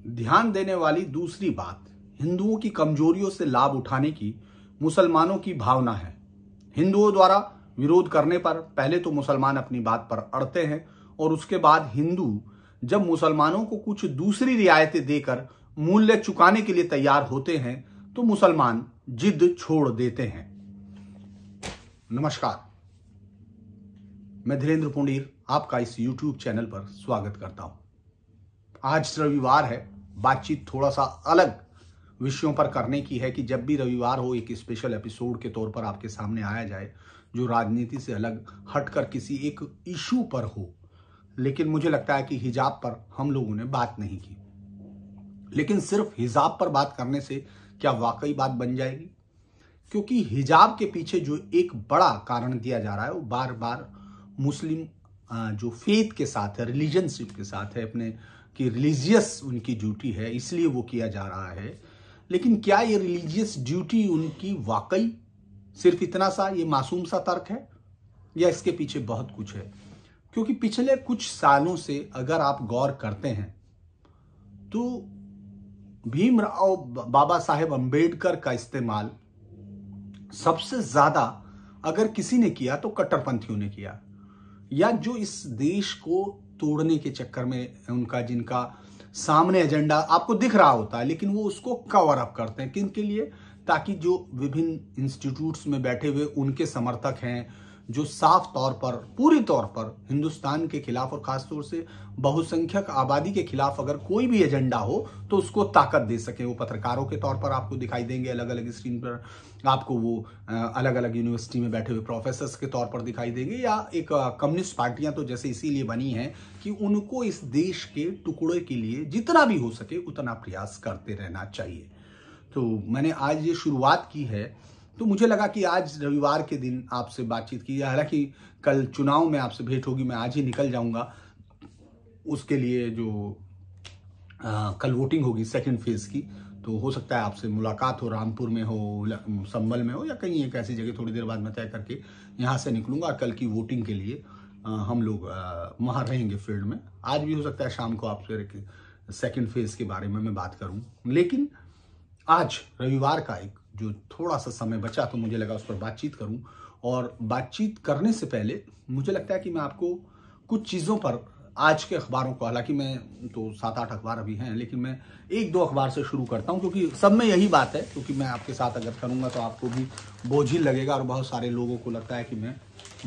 ध्यान देने वाली दूसरी बात, हिंदुओं की कमजोरियों से लाभ उठाने की मुसलमानों की भावना है। हिंदुओं द्वारा विरोध करने पर पहले तो मुसलमान अपनी बात पर अड़ते हैं और उसके बाद हिंदू जब मुसलमानों को कुछ दूसरी रियायतें देकर मूल्य चुकाने के लिए तैयार होते हैं तो मुसलमान जिद छोड़ देते हैं। नमस्कार, मैं धीरेन्द्र पुंडीर आपका इस YouTube चैनल पर स्वागत करता हूं। आज रविवार है, बातचीत थोड़ा सा अलग विषयों पर करने की है कि जब भी रविवार हो एक स्पेशल एपिसोड के तौर पर आपके सामने आया जाए जो राजनीति से अलग हटकर किसी एक इशू पर हो। लेकिन मुझे लगता है कि हिजाब पर हम लोगों ने बात नहीं की। लेकिन सिर्फ हिजाब पर बात करने से क्या वाकई बात बन जाएगी? क्योंकि हिजाब के पीछे जो एक बड़ा कारण दिया जा रहा है वो बार बार मुस्लिम जो फेथ के साथ है, रिलीजनशिप के साथ है, अपने की रिलीजियस उनकी ड्यूटी है, इसलिए वो किया जा रहा है। लेकिन क्या ये रिलीजियस ड्यूटी उनकी वाकई सिर्फ इतना सा ये मासूम सा तर्क है या इसके पीछे बहुत कुछ है? क्योंकि पिछले कुछ सालों से अगर आप गौर करते हैं तो भीमराव बाबा साहेब अंबेडकर का इस्तेमाल सबसे ज्यादा अगर किसी ने किया तो कट्टरपंथियों ने किया, या जो इस देश को तोड़ने के चक्कर में उनका जिनका सामने एजेंडा आपको दिख रहा होता है लेकिन वो उसको कवर अप करते हैं। किन के लिए? ताकि जो विभिन्न इंस्टीट्यूट्स में बैठे हुए उनके समर्थक हैं जो साफ तौर पर पूरी तौर पर हिंदुस्तान के खिलाफ और खासतौर से बहुसंख्यक आबादी के खिलाफ अगर कोई भी एजेंडा हो तो उसको ताकत दे सके। वो पत्रकारों के तौर पर आपको दिखाई देंगे, अलग अलग स्क्रीन पर आपको वो अलग अलग यूनिवर्सिटी में बैठे हुए प्रोफेसर्स के तौर पर दिखाई देंगे, या एक कम्युनिस्ट पार्टियां तो जैसे इसीलिए बनी हैं कि उनको इस देश के टुकड़े के लिए जितना भी हो सके उतना प्रयास करते रहना चाहिए। तो मैंने आज ये शुरुआत की है तो मुझे लगा कि आज रविवार के दिन आपसे बातचीत की। हालांकि कल चुनाव में आपसे भेंट होगी, मैं आज ही निकल जाऊंगा उसके लिए जो कल वोटिंग होगी सेकंड फेज की, तो हो सकता है आपसे मुलाकात हो, रामपुर में हो, संभल में हो, या कहीं एक ऐसी जगह थोड़ी देर बाद मैं तय करके यहाँ से निकलूंगा। कल की वोटिंग के लिए हम लोग वहाँ रहेंगे फील्ड में। आज भी हो सकता है शाम को आपसे सेकंड फेज के बारे में मैं बात करूँ, लेकिन आज रविवार का एक जो थोड़ा सा समय बचा तो मुझे लगा उस पर बातचीत करूं। और बातचीत करने से पहले मुझे लगता है कि मैं आपको कुछ चीज़ों पर आज के अखबारों को, हालांकि मैं तो 7-8 अखबार अभी हैं लेकिन मैं 1-2 अखबार से शुरू करता हूं क्योंकि सब में यही बात है। क्योंकि मैं आपके साथ अगर करूंगा तो आपको भी बोझिल लगेगा और बहुत सारे लोगों को लगता है कि मैं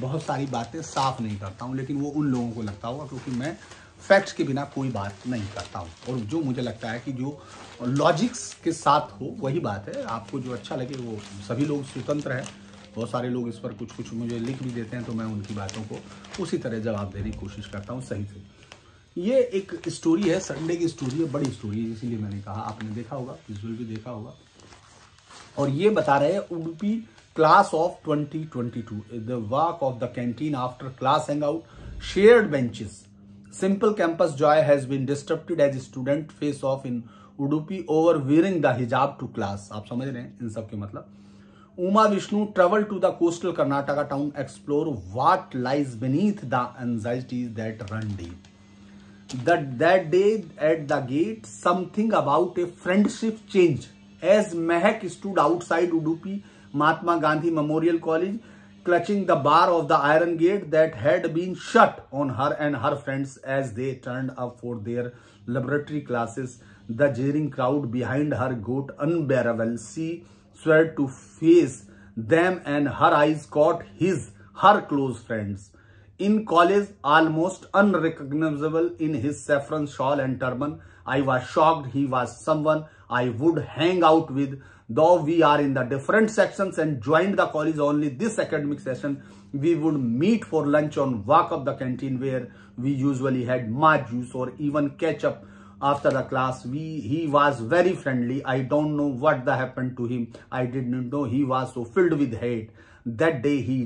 बहुत सारी बातें साफ नहीं करता हूँ, लेकिन वो उन लोगों को लगता होगा क्योंकि मैं फैक्ट्स के बिना कोई बात नहीं करता हूँ। और जो मुझे लगता है कि जो लॉजिक्स के साथ हो वही बात है। आपको जो अच्छा लगे वो, सभी लोग स्वतंत्र हैं। बहुत सारे लोग इस पर कुछ मुझे लिख भी देते हैं तो मैं उनकी बातों को उसी तरह जवाब देने की कोशिश करता हूँ सही से। ये एक स्टोरी है, संडे की स्टोरी है, बड़ी स्टोरी है, इसीलिए मैंने कहा। आपने देखा होगा, विजुअल भी देखा होगा। और ये बता रहे हैं Udupi class of 2022 the work of the canteen after class hang out, shared benches, simple campus joy has been disrupted as student face off in Udupi over wearing the hijab to class। आप समझ रहे हैं इन सब के मतलब। Uma Vishnu traveled to the coastal Karnataka town explore what lies beneath the anxieties that run deep। That day at the gate something about a friendship changed as Mehak stood outside Udupi Mahatma Gandhi Memorial College clutching the bar of the iron gate that had been shut on her and her friends as they turned up for their laboratory classes. The jeering crowd behind her got unbearable. She swore to face them and her eyes caught her close friends. In college, almost unrecognizable in his saffron shawl and turban, I was shocked he was someone I would hang out with. Though we are in the different sections and joined the college only this academic session, we would meet for lunch on walk of the canteen where we usually had mud juice or even ketchup after the class. He was very friendly. I don't know what happened to him. I didn't know he was so filled with hate. That day he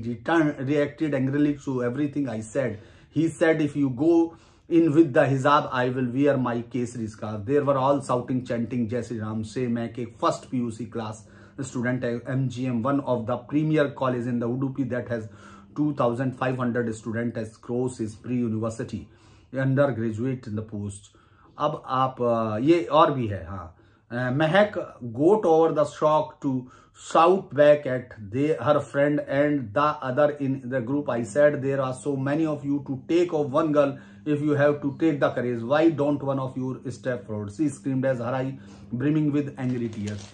reacted angrily to everything I said. He said, if you go in with the hijab, I will wear my kesari scarf. They were all shouting, chanting, Jai Shri Ram. Say, मैं एक first PUC class student MGM, one of the premier college in the Udupi that has 2,500 students across its pre-university, undergraduate in the post. अब आप ये और भी है, हाँ, Mehak got over the shock to shout back at her friend and the other in the group. I said there are so many of you to take of one girl if you have to take the courage. Why don't one of you step forward? She screamed as her eye brimming with angry tears.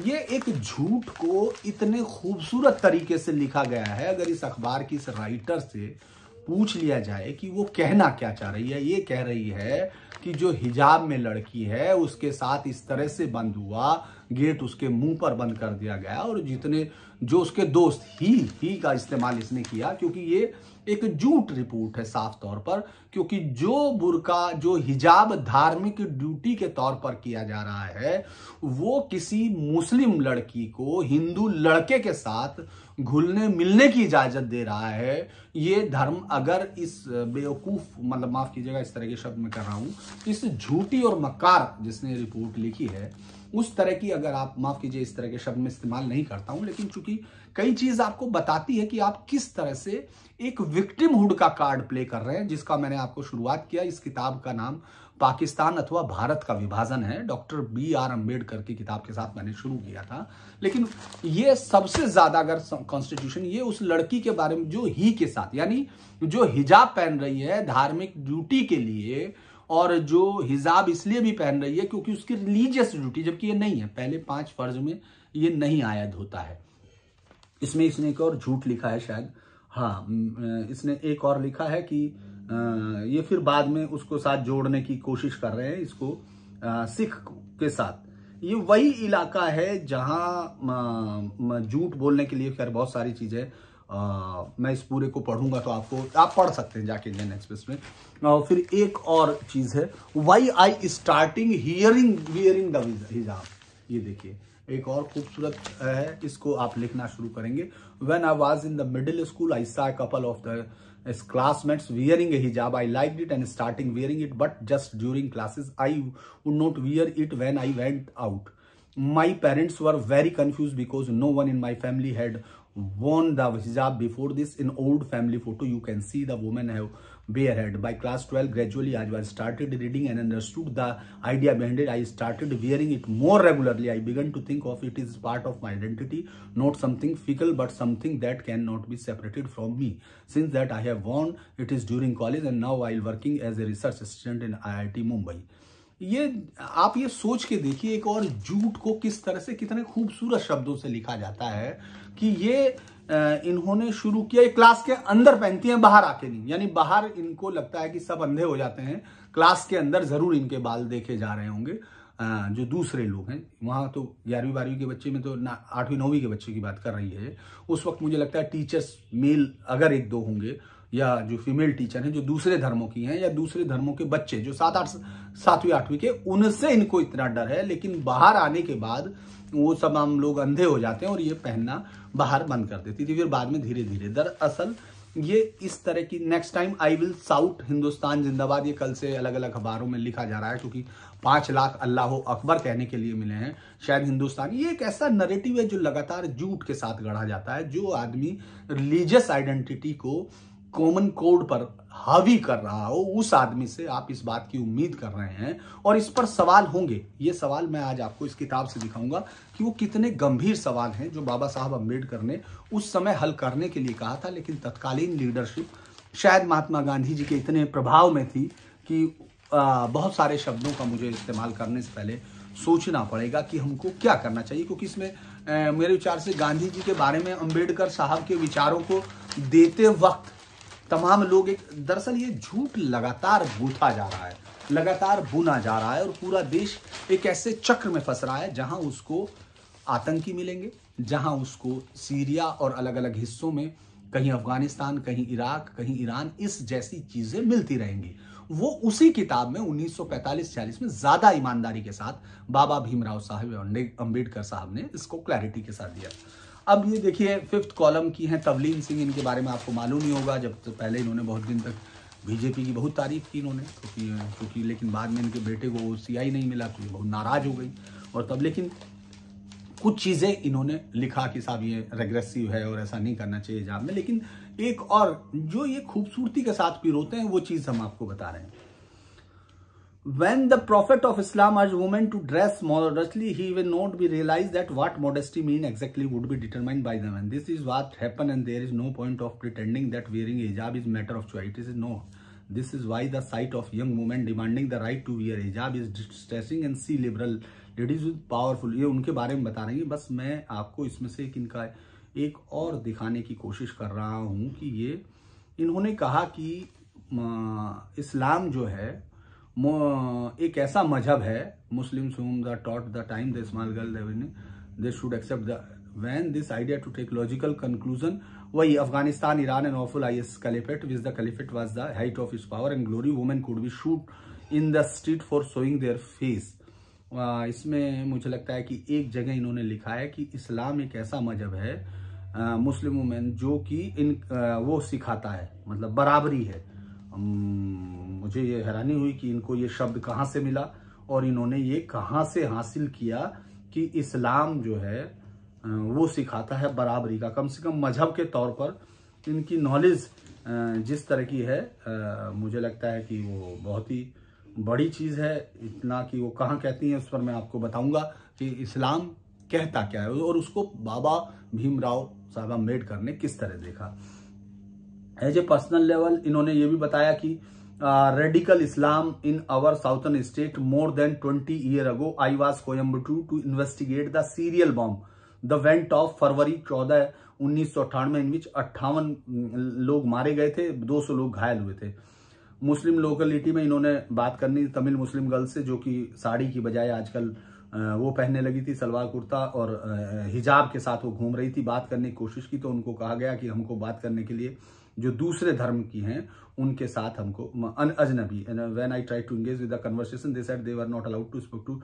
ये एक झूठ को इतने खूबसूरत तरीके से लिखा गया है। अगर इस अखबार की इस राइटर से पूछ लिया जाए कि वो कहना क्या चाह रही है, ये कह रही है कि जो हिजाब में लड़की है उसके साथ इस तरह से बंद हुआ, गेट उसके मुंह पर बंद कर दिया गया, और जितने जो उसके दोस्त ही का इस्तेमाल इसने किया, क्योंकि ये एक झूठ रिपोर्ट है साफ तौर पर, क्योंकि जो बुर्का, जो हिजाब धार्मिक ड्यूटी के तौर पर किया जा रहा है, वो किसी मुस्लिम लड़की को हिंदू लड़के के साथ घुलने मिलने की इजाजत दे रहा है। ये धर्म अगर इस बेवकूफ, मतलब माफ कीजिएगा इस तरह के शब्द में कर रहा हूं, इस झूठी और मक्कार जिसने रिपोर्ट लिखी है उस तरह की, अगर आप माफ कीजिए इस तरह के शब्द में इस्तेमाल नहीं करता हूं, लेकिन चूंकि कई चीज आपको बताती है कि आप किस तरह से एक विक्टिमहुड का कार्ड प्ले कर रहे हैं, जिसका मैंने आपको शुरुआत किया। इस किताब का नाम पाकिस्तान अथवा भारत का विभाजन है। Doctor B.R. अम्बेडकर की किताब के साथ मैंने शुरू किया था, लेकिन ये सबसे ज्यादा अगर कॉन्स्टिट्यूशन ये उस लड़की के बारे में जो ही के साथ, यानी जो हिजाब पहन रही है धार्मिक ड्यूटी के लिए, और जो हिजाब इसलिए भी पहन रही है क्योंकि उसकी रिलीजियस ड्यूटी, जबकि ये नहीं है, पहले 5 फर्ज में ये नहीं आयद होता है। इसमें इसने एक और झूठ लिखा है शायद, हाँ, इसने एक और लिखा है कि ये फिर बाद में उसको साथ जोड़ने की कोशिश कर रहे हैं इसको सिख के साथ। ये वही इलाका है जहां झूठ बोलने के लिए खैर बहुत सारी चीजें, मैं इस पूरे को पढ़ूंगा तो आप पढ़ सकते हैं जाके इंडियन एक्सप्रेस में। फिर एक और चीज है, why I starting wearing the hijab. ये देखिए एक और खूबसूरत है, इसको आप लिखना शुरू करेंगे। When I was in the middle school I saw a couple of the classmates wearing a hijab. I liked it and starting wearing it, but just during classes I would not wear it when I went out. My parents were very confused because no one in my family had worn the hijab before this. In old family photo you can see the woman have bare head. By class 12 gradually as I started reading and understood the idea behind it, I started wearing it more regularly. I began to think of it as part of my identity, not something fickle but something that cannot be separated from me. Since that I have worn it is during college and now while working as a research assistant in IIT Mumbai. ये आप ये सोच के देखिए एक और झूठ को किस तरह से कितने खूबसूरत शब्दों से लिखा जाता है कि ये इन्होंने शुरू किया। क्लास के अंदर पहनती हैं, बाहर आके नहीं, यानी बाहर इनको लगता है कि सब अंधे हो जाते हैं, क्लास के अंदर जरूर इनके बाल देखे जा रहे होंगे। जो दूसरे लोग हैं वहां तो 11वीं 12वीं के बच्चे में तो 8वीं 9वीं के बच्चे की बात कर रही है, उस वक्त मुझे लगता है टीचर्स मेल अगर 1-2 होंगे, या जो फीमेल टीचर हैं जो दूसरे धर्मों की हैं, या दूसरे धर्मों के बच्चे जो 7वीं 8वीं के, उनसे इनको इतना डर है। लेकिन बाहर आने के बाद वो सब हम लोग अंधे हो जाते हैं और ये पहनना बाहर बंद कर देती थी। फिर बाद में धीरे धीरे, दरअसल ये इस तरह की, next time I will shout Hindustan जिंदाबाद, ये कल से अलग अलग अखबारों में लिखा जा रहा है क्योंकि 5 लाख अल्लाह अकबर कहने के लिए मिले हैं शायद हिंदुस्तान। ये एक ऐसा नैरेटिव है जो लगातार झूठ के साथ गढ़ा जाता है। जो आदमी रिलीजियस आइडेंटिटी को कॉमन कोड पर हावी कर रहा हो, उस आदमी से आप इस बात की उम्मीद कर रहे हैं, और इस पर सवाल होंगे। ये सवाल मैं आज आपको इस किताब से दिखाऊंगा कि वो कितने गंभीर सवाल हैं जो बाबा साहब अम्बेडकर ने उस समय हल करने के लिए कहा था, लेकिन तत्कालीन लीडरशिप शायद महात्मा गांधी जी के इतने प्रभाव में थी कि बहुत सारे शब्दों का मुझे इस्तेमाल करने से पहले सोचना पड़ेगा कि हमको क्या करना चाहिए, क्योंकि इसमें मेरे विचार से गांधी जी के बारे में अम्बेडकर साहब के विचारों को देते वक्त तमाम लोग दरअसल ये झूठ लगातार गूंथा जा रहा है, लगातार बुना जा रहा है, और पूरा देश एक ऐसे चक्र में फंस रहा है जहां उसको आतंकी मिलेंगे, जहां उसको सीरिया और अलग अलग हिस्सों में, कहीं अफगानिस्तान, कहीं इराक, कहीं ईरान, इस जैसी चीजें मिलती रहेंगी। वो उसी किताब में 1945-46 में ज्यादा ईमानदारी के साथ बाबा भीमराव साहब अम्बेडकर साहब ने इसको क्लैरिटी के साथ दिया। अब ये देखिए 5th कॉलम की हैं तवलीन सिंह, इनके बारे में आपको मालूम नहीं होगा, जब तो पहले इन्होंने बहुत दिन तक बीजेपी की बहुत तारीफ की इन्होंने, क्योंकि लेकिन बाद में इनके बेटे को CI नहीं मिला तो ये बहुत नाराज हो गई, और तब लेकिन कुछ चीजें इन्होंने लिखा कि साहब ये रेग्रेसिव है और ऐसा नहीं करना चाहिए एग्जाम में। लेकिन एक और जो ये खूबसूरती के साथ पिरोते हैं वो चीज हम आपको बता रहे हैं। When the prophet of Islam urged women to dress modestly, he will not be realized that what modesty mean exactly would be determined by them. And this is what happened, and there is no point of pretending that wearing hijab is matter of choice. It is no. This is why the sight of young women demanding the right to wear hijab is distressing and see liberal ladies with powerful. ये उनके बारे में बता रही है। बस मैं आपको इसमें से इनका एक और दिखाने की कोशिश कर रहा हूँ कि ये इन्होंने कहा कि इस्लाम जो है एक ऐसा मजहब है, Muslims whom the taught the time the small girl they should accept the when this idea to take logical conclusion. वही Afghanistan, Iran and awful IS caliphate, which the caliphate was the height of its power and glory. Women could be shoot in the street for showing their face. इसमें मुझे लगता है कि एक जगह इन्होंने लिखा है कि इस्लाम एक ऐसा मजहब है मुस्लिम वुमेन जो कि वो सिखाता है, मतलब बराबरी है। मुझे ये हैरानी हुई कि इनको ये शब्द कहाँ से मिला और इन्होंने ये कहाँ से हासिल किया कि इस्लाम जो है वो सिखाता है बराबरी का। कम से कम मजहब के तौर पर इनकी नॉलेज जिस तरह की है मुझे लगता है कि वो बहुत ही बड़ी चीज़ है। इतना कि वो कहाँ कहती हैं उस पर मैं आपको बताऊंगा कि इस्लाम कहता क्या है और उसको बाबा भीमराव साहब अम्बेडकर ने किस तरह देखा। एज ए पर्सनल लेवल इन्होंने ये भी बताया कि radical Islam in our southern state more than 20 year ago I was Coimbatore to investigate the serial bomb the went off February 14 1998 in which 58 लोग मारे गए थे, 200 लोग घायल हुए थे। मुस्लिम लोकेलिटी में इन्होंने बात करनी तमिल मुस्लिम गर्ल से जो कि साड़ी की बजाय आजकल वो पहनने लगी थी, सलवार कुर्ता और हिजाब के साथ वो घूम रही थी। बात करने की कोशिश की तो उनको कहा गया कि हमको बात करने के लिए जो दूसरे धर्म की हैं उनके साथ हमको अजनबी। When I try to engage with the conversation they said they were not allowed to speak to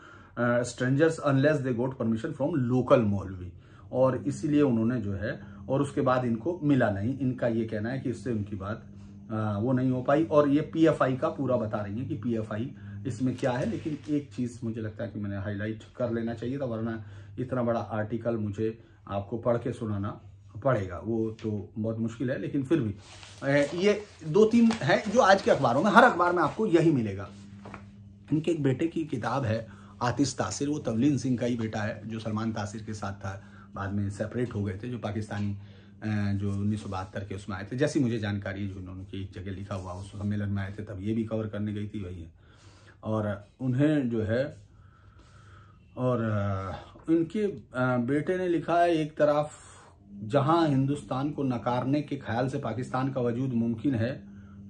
strangers unless they got permission from local मौलवी, और इसीलिए उन्होंने जो है और उसके बाद इनको मिला नहीं। इनका ये कहना है कि इससे उनकी बात वो नहीं हो पाई और ये PFI का पूरा बता रही है कि PFI इसमें क्या है। लेकिन एक चीज मुझे लगता है कि मैंने हाईलाइट कर लेना चाहिए था, वरना इतना बड़ा आर्टिकल मुझे आपको पढ़ के सुनाना पड़ेगा, वो तो बहुत मुश्किल है। लेकिन फिर भी ये 2-3 है जो आज के अखबारों में, हर अखबार में आपको यही मिलेगा। इनके एक बेटे की किताब है आतिश तासिर, वो तवलीन सिंह का ही बेटा है जो सलमान तासिर के साथ था, बाद में सेपरेट हो गए थे, जो पाकिस्तानी जो 1972 के उसमें आए थे। जैसी मुझे जानकारी है जो उन्होंने एक जगह लिखा हुआ उस सम्मेलन में आए थे, तब ये भी कवर करने गई थी वही है। और उन्हें जो है और इनके बेटे ने लिखा है एक तरफ जहां हिंदुस्तान को नकारने के ख्याल से पाकिस्तान का वजूद मुमकिन है,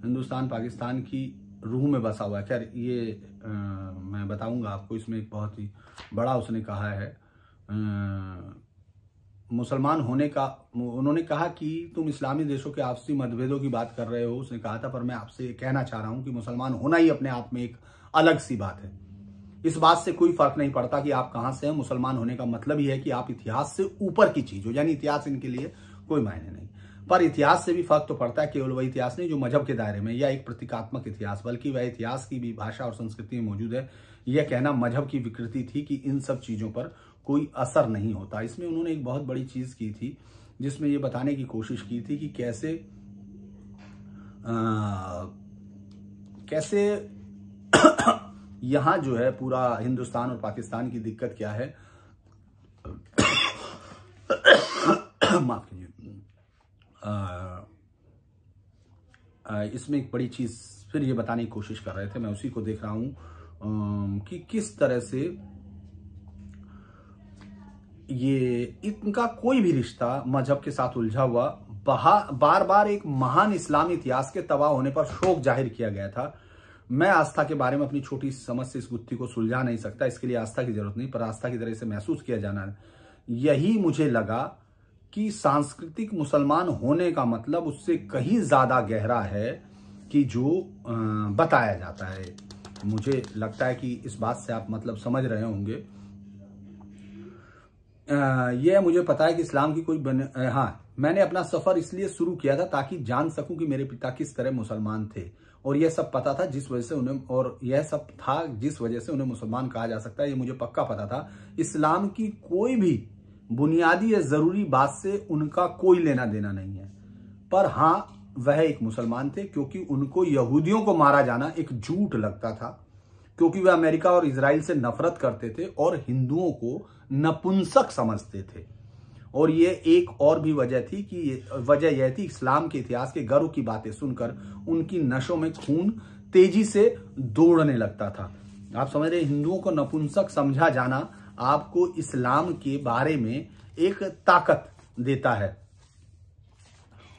हिंदुस्तान पाकिस्तान की रूह में बसा हुआ है। खैर ये मैं बताऊंगा आपको, इसमें एक बहुत ही बड़ा उसने कहा है मुसलमान होने का। उन्होंने कहा कि तुम इस्लामी देशों के आपसी मतभेदों की बात कर रहे हो, उसने कहा था, पर मैं आपसे कहना चाह रहा हूं कि मुसलमान होना ही अपने आप में एक अलग सी बात है। इस बात से कोई फर्क नहीं पड़ता कि आप कहां से हैं। मुसलमान होने का मतलब ही है कि आप इतिहास से ऊपर की चीज हो, यानी इतिहास इनके लिए कोई मायने नहीं। पर इतिहास से भी फर्क तो पड़ता है, केवल वही इतिहास नहीं जो मजहब के दायरे में या एक प्रतीकात्मक इतिहास, बल्कि वह इतिहास की भी भाषा और संस्कृति में मौजूद है। यह कहना मजहब की विकृति थी कि इन सब चीजों पर कोई असर नहीं होता। इसमें उन्होंने एक बहुत बड़ी चीज की थी जिसमें ये बताने की कोशिश की थी कि कैसे यहां जो है पूरा हिंदुस्तान और पाकिस्तान की दिक्कत क्या है। माफ कीजिए। इसमें एक बड़ी चीज फिर ये बताने की कोशिश कर रहे थे, मैं उसी को देख रहा हूं कि किस तरह से ये इनका कोई भी रिश्ता मजहब के साथ उलझा हुआ बार बार एक महान इस्लामी इतिहास के तबाह होने पर शोक जाहिर किया गया था। मैं आस्था के बारे में अपनी छोटी समझ से इस गुत्थी को सुलझा नहीं सकता, इसके लिए आस्था की जरूरत नहीं, पर आस्था की तरह से महसूस किया जाना। यही मुझे लगा कि सांस्कृतिक मुसलमान होने का मतलब उससे कहीं ज्यादा गहरा है कि जो बताया जाता है। मुझे लगता है कि इस बात से आप मतलब समझ रहे होंगे। यह मुझे पता है कि इस्लाम की कोई मैंने अपना सफर इसलिए शुरू किया था ताकि जान सकूं कि मेरे पिता किस तरह मुसलमान थे, और यह सब पता था जिस वजह से उन्हें, और यह सब था जिस वजह से उन्हें मुसलमान कहा जा सकता है। ये मुझे पक्का पता था। इस्लाम की कोई भी बुनियादी या जरूरी बात से उनका कोई लेना देना नहीं है, पर हाँ वह एक मुसलमान थे क्योंकि उनको यहूदियों को मारा जाना एक झूठ लगता था। क्योंकि वे अमेरिका और इजराइल से नफरत करते थे और हिंदुओं को नपुंसक समझते थे। और ये एक और भी वजह यह थी, इस्लाम के इतिहास के गर्व की बातें सुनकर उनकी नसों में खून तेजी से दौड़ने लगता था। आप समझ रहे, हिंदुओं को नपुंसक समझा जाना आपको इस्लाम के बारे में एक ताकत देता है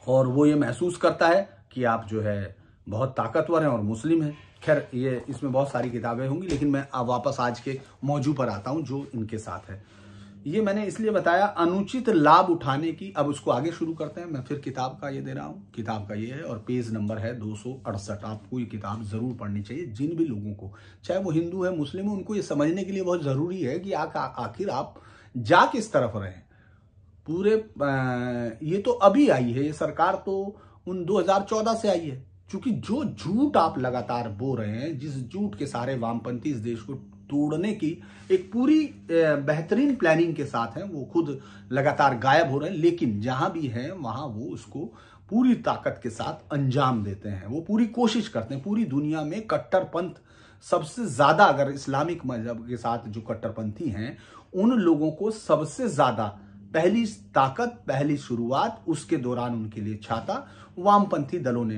और वो ये महसूस करता है कि आप जो है बहुत ताकतवर हैं और मुस्लिम हैं। खैर, ये इसमें बहुत सारी किताबें होंगी, लेकिन मैं अब वापस आज के मौजू पर आता हूं जो इनके साथ है। ये मैंने इसलिए बताया अनुचित लाभ उठाने की। अब उसको आगे शुरू करते हैं। मैं फिर किताब का ये दे रहा हूं, किताब का ये है और पेज नंबर है 268। आपको ये किताब जरूर पढ़नी चाहिए। जिन भी लोगों को, चाहे वो हिंदू है मुस्लिम है, उनको ये समझने के लिए बहुत जरूरी है कि आखिर आप जा किस तरफ रहे हैं। पूरे ये तो अभी आई है, ये सरकार तो उन 2014 से आई है। क्योंकि जो झूठ आप लगातार बोल रहे हैं, जिस झूठ के सारे वामपंथी इस देश को तोड़ने की एक पूरी बेहतरीन प्लानिंग के साथ हैं, वो खुद लगातार गायब हो रहे हैं, लेकिन जहां भी हैं वहां वो उसको पूरी ताकत के साथ अंजाम देते हैं। वो पूरी कोशिश करते हैं। पूरी दुनिया में कट्टरपंथ सबसे ज्यादा, अगर इस्लामिक मजहब के साथ जो कट्टरपंथी हैं, उन लोगों को सबसे ज्यादा पहली ताकत, पहली शुरुआत, उसके दौरान उनके लिए छाता वामपंथी दलों ने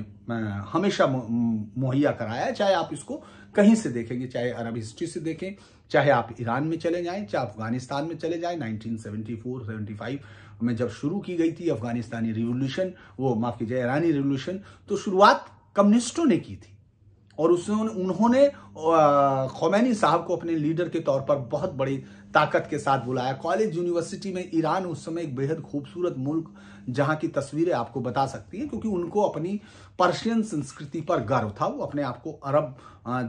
हमेशा मुहैया कराया है। चाहे आप इसको कहीं से देखेंगे, चाहे अरब हिस्ट्री से देखें, चाहे आप ईरान में चले जाएं, चाहे अफगानिस्तान में चले जाएं। 1974-75 में जब शुरू की गई थी अफगानिस्तानी रिवॉल्यूशन, वो माफ कीजिए ईरानी रिवॉल्यूशन, तो शुरुआत कम्युनिस्टों ने की थी और उन्होंने ख़ुमैनी साहब को अपने लीडर के तौर पर बहुत बड़ी ताकत के साथ बुलाया। कॉलेज यूनिवर्सिटी में ईरान उस समय एक बेहद खूबसूरत मुल्क, जहां की तस्वीरें आपको बता सकती हैं, क्योंकि उनको अपनी पर्शियन संस्कृति पर गर्व था। वो अपने आप को अरब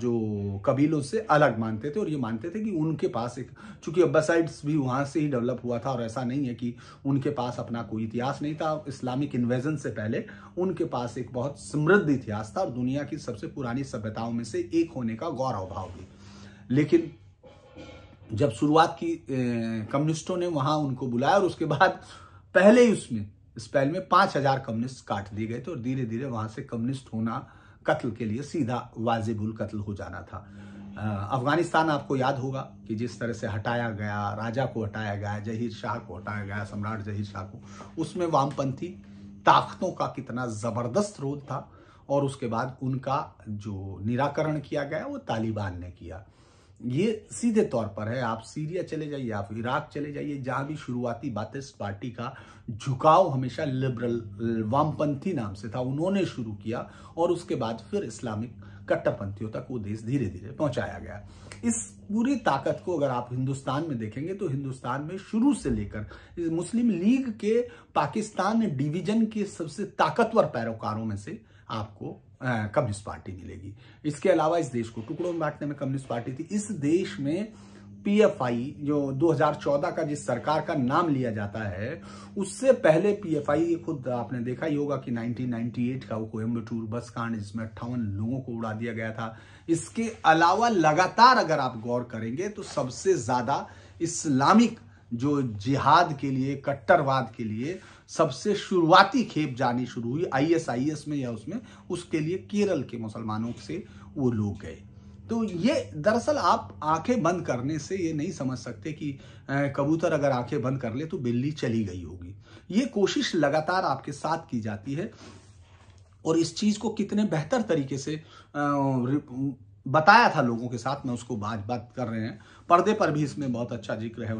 जो कबीलों से अलग मानते थे और ये मानते थे कि उनके पास एक, चूंकि अब्बासाइड्स भी वहां से ही डेवलप हुआ था और ऐसा नहीं है कि उनके पास अपना कोई इतिहास नहीं था। इस्लामिक इन्वेजन से पहले उनके पास एक बहुत समृद्ध इतिहास था और दुनिया की सबसे पुरानी सभ्यताओं में से एक होने का गौरव भाव भी। लेकिन जब शुरुआत की कम्युनिस्टों ने वहां उनको बुलाया और उसके बाद पहले ही उसमें इस पहल में 5000 कम्युनिस्ट काट दिए गए थे और धीरे धीरे वहां से कम्युनिस्ट होना कत्ल के लिए सीधा वाजिबुल कत्ल हो जाना था। अफगानिस्तान आपको याद होगा कि जिस तरह से हटाया गया, राजा को हटाया गया, जहीर शाह को हटाया गया, सम्राट जहीर शाह को, उसमें वामपंथी ताकतों का कितना जबरदस्त रोल था और उसके बाद उनका जो निराकरण किया गया वो तालिबान ने किया। ये सीधे तौर पर है। आप सीरिया चले जाइए, आप इराक चले जाइए, जहां भी शुरुआती बाथिस्ट पार्टी का झुकाव हमेशा लिबरल वामपंथी नाम से था, उन्होंने शुरू किया और उसके बाद फिर इस्लामिक कट्टरपंथियों तक वो देश धीरे धीरे पहुंचाया गया। इस पूरी ताकत को अगर आप हिंदुस्तान में देखेंगे तो हिंदुस्तान में शुरू से लेकर मुस्लिम लीग के पाकिस्तान डिवीजन के सबसे ताकतवर पैरोकारों में से आपको कम्युनिस्ट पार्टी मिलेगी। इसके अलावा इस देश को टुकड़ों में बांटने में कम्युनिस्ट पार्टी थी। इस देश में पीएफआई जो 2014 का जिस सरकार का नाम लिया जाता है, उससे पहले पीएफआई खुद आपने देखा ही होगा कि 1998 का वो कोयम्बटूर बस कांड, जिसमें 58 लोगों को उड़ा दिया गया था। इसके अलावा लगातार अगर आप गौर करेंगे तो सबसे ज्यादा इस्लामिक जो जिहाद के लिए, कट्टरवाद के लिए सबसे शुरुआती खेप जानी शुरू हुई आईएसआईएस में या उसमें, उसके लिए केरल के मुसलमानों से वो लोग गए। तो ये दरअसल आप आंखें बंद करने से ये नहीं समझ सकते कि कबूतर अगर आंखें बंद कर ले तो बिल्ली चली गई होगी। ये कोशिश लगातार आपके साथ की जाती है और इस चीज को कितने बेहतर तरीके से बताया था लोगों के साथ में, उसको बात कर रहे हैं। पर्दे पर भी इसमें बहुत अच्छा जिक्र है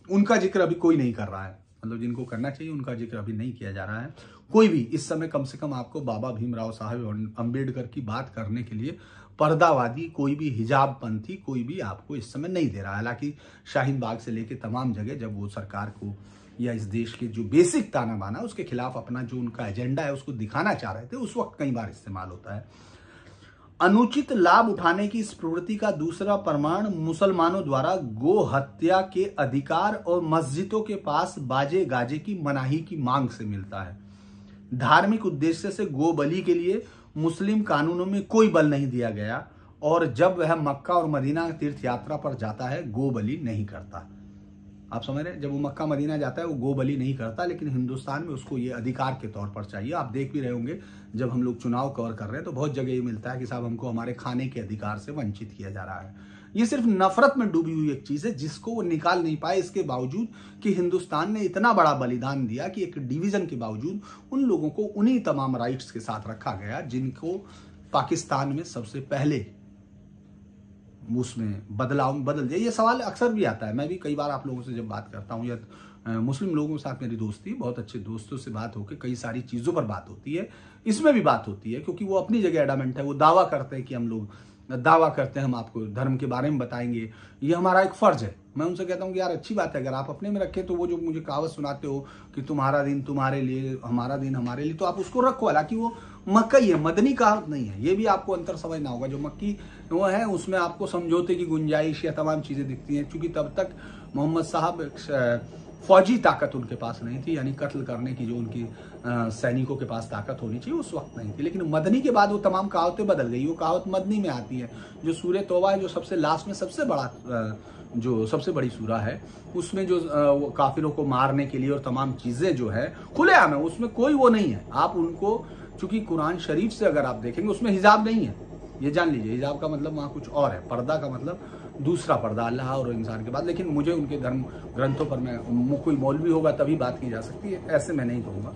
उनका जिक्र अभी कोई नहीं कर रहा है, मतलब जिनको करना चाहिए उनका जिक्र अभी नहीं किया जा रहा है। कोई भी इस समय कम से कम आपको बाबा भीमराव साहब अम्बेडकर की बात करने के लिए पर्दावादी, कोई भी हिजाब पंथी कोई भी आपको इस समय नहीं दे रहा है। हालांकि शाहीन बाग से लेके तमाम जगह जब वो सरकार को या इस देश के जो बेसिक ताना बाना उसके खिलाफ अपना जो उनका एजेंडा है उसको दिखाना चाह रहे थे, उस वक्त कई बार इस्तेमाल होता है। अनुचित लाभ उठाने की इस प्रवृत्ति का दूसरा प्रमाण मुसलमानों द्वारा गो हत्या के अधिकार और मस्जिदों के पास बाजे गाजे की मनाही की मांग से मिलता है। धार्मिक उद्देश्य से गो बलि के लिए मुस्लिम कानूनों में कोई बल नहीं दिया गया और जब वह मक्का और मदीना तीर्थ यात्रा पर जाता है गो बलि नहीं करता। आप समझ रहे हैं, जब वो मक्का मदीना जाता है वो गो बलि नहीं करता, लेकिन हिंदुस्तान में उसको ये अधिकार के तौर पर चाहिए। आप देख भी रहे होंगे जब हम लोग चुनाव कवर कर रहे हैं तो बहुत जगह ये मिलता है कि साहब हमको हमारे खाने के अधिकार से वंचित किया जा रहा है। ये सिर्फ नफरत में डूबी हुई एक चीज है जिसको वो निकाल नहीं पाए, इसके बावजूद कि हिंदुस्तान ने इतना बड़ा बलिदान दिया कि एक डिवीजन के बावजूद उन लोगों को उन्हीं तमाम राइट्स के साथ रखा गया जिनको पाकिस्तान में सबसे पहले उसमें बदलाव बदल दिया। ये सवाल अक्सर भी आता है, मैं भी कई बार आप लोगों से जब बात करता हूँ या मुस्लिम लोगों के साथ मेरी दोस्ती, बहुत अच्छे दोस्तों से बात होकर कई सारी चीज़ों पर बात होती है, इसमें भी बात होती है क्योंकि वो अपनी जगह एडामेंट है। वो दावा करते हैं कि हम लोग दावा करते हैं हम आपको धर्म के बारे में बताएंगे, ये हमारा एक फर्ज है। मैं उनसे कहता हूँ कि यार अच्छी बात है, अगर आप अपने में रखें तो वो जो मुझे कहावत सुनाते हो कि तुम्हारा दिन तुम्हारे लिए हमारा दिन हमारे लिए, तो आप उसको रखो। हालांकि वो मक्की है, मदनी कहावत नहीं है, ये भी आपको अंतर समझना होगा। जो मक्की वो है उसमें आपको समझौते की गुंजाइश या तमाम चीज़ें दिखती हैं, क्योंकि तब तक मोहम्मद साहब फौजी ताकत उनके पास नहीं थी, यानी कत्ल करने की जो उनकी सैनिकों के पास ताकत होनी चाहिए उस वक्त नहीं थी। लेकिन मदनी के बाद वो तमाम कहावतें बदल गई। वो कहावत मदनी में आती है, जो सूरह तौबा है, जो सबसे लास्ट में सबसे बड़ा जो सबसे बड़ी सूरा है, उसमें जो काफिरों को मारने के लिए और तमाम चीजें जो है खुलेआम है, उसमें कोई वो नहीं है। आप उनको, चूंकि कुरान शरीफ से अगर आप देखेंगे उसमें हिजाब नहीं है, ये जान लीजिए। हिजाब का मतलब वहाँ कुछ और है, पर्दा का मतलब दूसरा पर्दा, अल्लाह और इंसान के बाद। लेकिन मुझे उनके धर्म ग्रंथों पर मैं कोई मौलवी होगा तभी बात की जा सकती है, ऐसे मैं नहीं कहूँगा।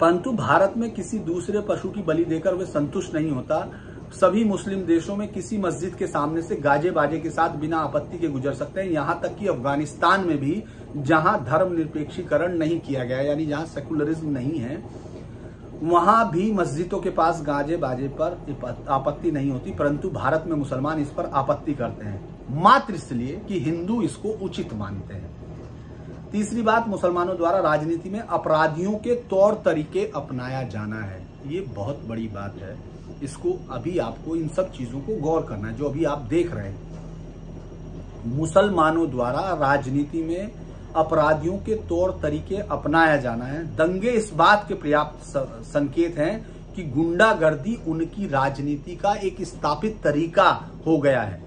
परंतु भारत में किसी दूसरे पशु की बलि देकर वे संतुष्ट नहीं होता। सभी मुस्लिम देशों में किसी मस्जिद के सामने से गाजे बाजे के साथ बिना आपत्ति के गुजर सकते हैं। यहाँ तक कि अफगानिस्तान में भी, जहाँ धर्म निरपेक्षीकरण नहीं किया गया, यानी जहाँ सेकुलरिज्म नहीं है, वहां भी मस्जिदों के पास गाजे बाजे पर आपत्ति नहीं होती। परंतु भारत में मुसलमान इस पर आपत्ति करते हैं, मात्र इसलिए कि हिंदू इसको उचित मानते हैं। तीसरी बात, मुसलमानों द्वारा राजनीति में अपराधियों के तौर तरीके अपनाया जाना है। ये बहुत बड़ी बात है, इसको अभी आपको इन सब चीजों को गौर करना है जो अभी आप देख रहे हैं। मुसलमानों द्वारा राजनीति में अपराधियों के तौर तरीके अपनाया जाना है। दंगे इस बात के पर्याप्त संकेत हैं कि गुंडागर्दी उनकी राजनीति का एक स्थापित तरीका हो गया है।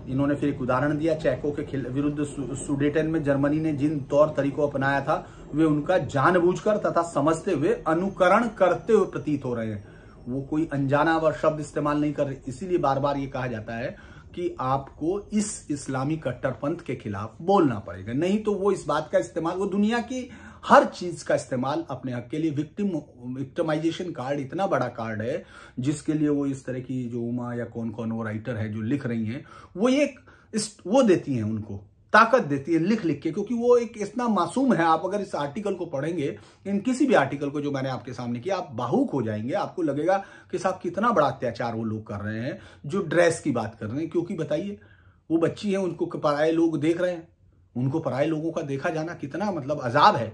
इन्होंने फिर एक उदाहरण दिया, चेकों के विरुद्ध सुडेटन में जर्मनी ने जिन तौर तरीकों अपनाया था वे उनका जानबूझकर तथा समझते हुए अनुकरण करते हुए प्रतीत हो रहे हैं। वो कोई अनजाना व शब्द इस्तेमाल नहीं कर रहे, इसीलिए बार बार ये कहा जाता है कि आपको इस इस्लामी कट्टरपंथ के खिलाफ बोलना पड़ेगा, नहीं तो वो इस बात का इस्तेमाल, वो दुनिया की हर चीज का इस्तेमाल अपने हक के लिए, विक्टिमाइजेशन कार्ड इतना बड़ा कार्ड है जिसके लिए वो इस तरह की जो उमा या कौन कौन वो राइटर है जो लिख रही हैं, वो देती हैं, उनको ताकत देती है लिख लिख के, क्योंकि वो एक इतना मासूम है। आप अगर इस आर्टिकल को पढ़ेंगे, इन किसी भी आर्टिकल को जो मैंने आपके सामने किया, आप भावुक हो जाएंगे। आपको लगेगा कि साहब कितना बड़ा अत्याचार वो लोग कर रहे हैं जो ड्रेस की बात कर रहे हैं। क्योंकि बताइए, वो बच्ची है, उनको पराये लोग देख रहे हैं, उनको पराये लोगों का देखा जाना कितना मतलब अजाब है।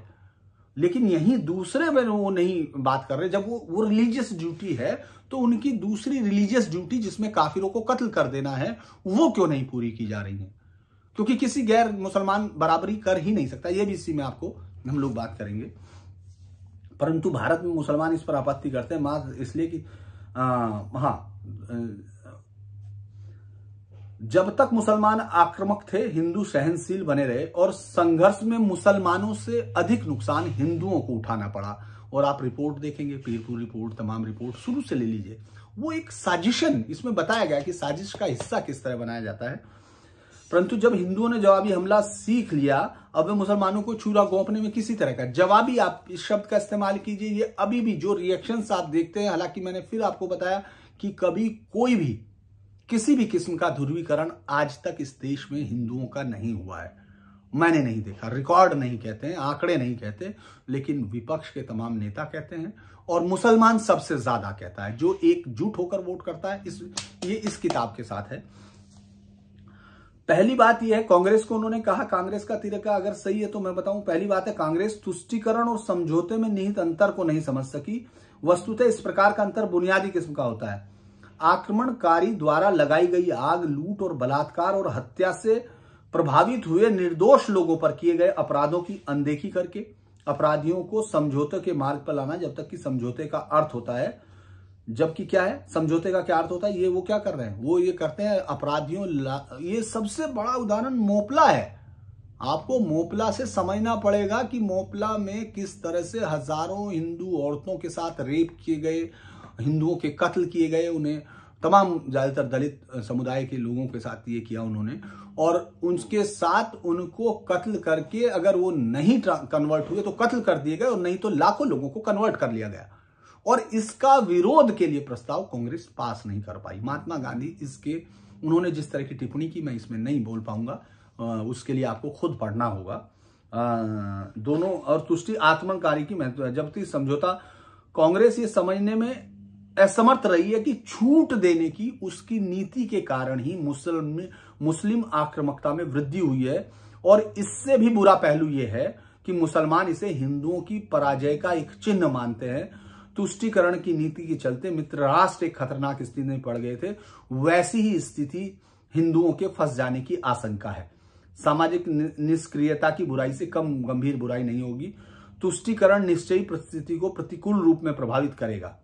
लेकिन यही दूसरे में वो नहीं बात कर रहे। जब वो रिलीजियस ड्यूटी है तो उनकी दूसरी रिलीजियस ड्यूटी जिसमें काफिरों को कत्ल कर देना है, वो क्यों नहीं पूरी की जा रही है? क्योंकि किसी गैर मुसलमान बराबरी कर ही नहीं सकता। ये भी इसी में आपको हम लोग बात करेंगे। परंतु भारत में मुसलमान इस पर आपत्ति करते हैं मात्र इसलिए कि जब तक मुसलमान आक्रामक थे, हिंदू सहनशील बने रहे और संघर्ष में मुसलमानों से अधिक नुकसान हिंदुओं को उठाना पड़ा। और आप रिपोर्ट देखेंगे, पीरपुर रिपोर्ट, तमाम रिपोर्ट शुरू से ले लीजिए, वो एक साजिशन, इसमें बताया गया कि साजिश का हिस्सा किस तरह बनाया जाता है। परंतु जब हिंदुओं ने जवाबी हमला सीख लिया, अब वे मुसलमानों को छुरा गोंपने में किसी तरह का जवाबी, आप इस शब्द का इस्तेमाल कीजिए, ये अभी भी जो रिएक्शंस आप देखते हैं, हालांकि मैंने फिर आपको बताया कि कभी कोई भी किसी भी किस्म का ध्रुवीकरण आज तक इस देश में हिंदुओं का नहीं हुआ है, मैंने नहीं देखा। रिकॉर्ड नहीं कहते हैं, आंकड़े नहीं कहते, लेकिन विपक्ष के तमाम नेता कहते हैं और मुसलमान सबसे ज्यादा कहता है, जो एकजुट होकर वोट करता है। ये इस किताब के साथ है। पहली बात यह है, कांग्रेस को उन्होंने कहा कांग्रेस का तरीका अगर सही है तो मैं बताऊं, पहली बात है कांग्रेस तुष्टीकरण और समझौते में निहित अंतर को नहीं समझ सकी। वस्तुतः इस प्रकार का अंतर बुनियादी किस्म का होता है। आक्रमणकारी द्वारा लगाई गई आग, लूट और बलात्कार और हत्या से प्रभावित हुए निर्दोष लोगों पर किए गए अपराधों की अनदेखी करके अपराधियों को समझौते के मार्ग पर लाना, जब तक कि समझौते का अर्थ होता है, जबकि क्या है समझौते का क्या अर्थ होता है, ये वो क्या कर रहे हैं, वो ये करते हैं अपराधियों, ये सबसे बड़ा उदाहरण मोपला है। आपको मोपला से समझना पड़ेगा कि मोपला में किस तरह से हजारों हिंदू औरतों के साथ रेप किए गए, हिंदुओं के कत्ल किए गए, उन्हें तमाम ज्यादातर दलित समुदाय के लोगों के साथ ये किया उन्होंने, और उनके साथ उनको कत्ल करके अगर वो नहीं कन्वर्ट हुए तो कत्ल कर दिए गए, और नहीं तो लाखों लोगों को कन्वर्ट कर लिया गया। और इसका विरोध के लिए प्रस्ताव कांग्रेस पास नहीं कर पाई। महात्मा गांधी इसके उन्होंने जिस तरह की टिप्पणी की मैं इसमें नहीं बोल पाऊंगा, उसके लिए आपको खुद पढ़ना होगा। दोनों और तुष्टि आत्मकारी की महत्व है। जबकि समझौता कांग्रेस ये समझने में असमर्थ रही है कि छूट देने की उसकी नीति के कारण ही मुस्लिम आक्रामकता में वृद्धि हुई है, और इससे भी बुरा पहलू यह है कि मुसलमान इसे हिंदुओं की पराजय का एक चिन्ह मानते हैं। तुष्टीकरण की नीति के चलते मित्र राष्ट्र एक खतरनाक स्थिति में पड़ गए थे, वैसी ही स्थिति हिंदुओं के फंस जाने की आशंका है। सामाजिक निष्क्रियता की बुराई से कम गंभीर बुराई नहीं होगी। तुष्टीकरण निश्चयी परिस्थिति को प्रतिकूल रूप में प्रभावित करेगा।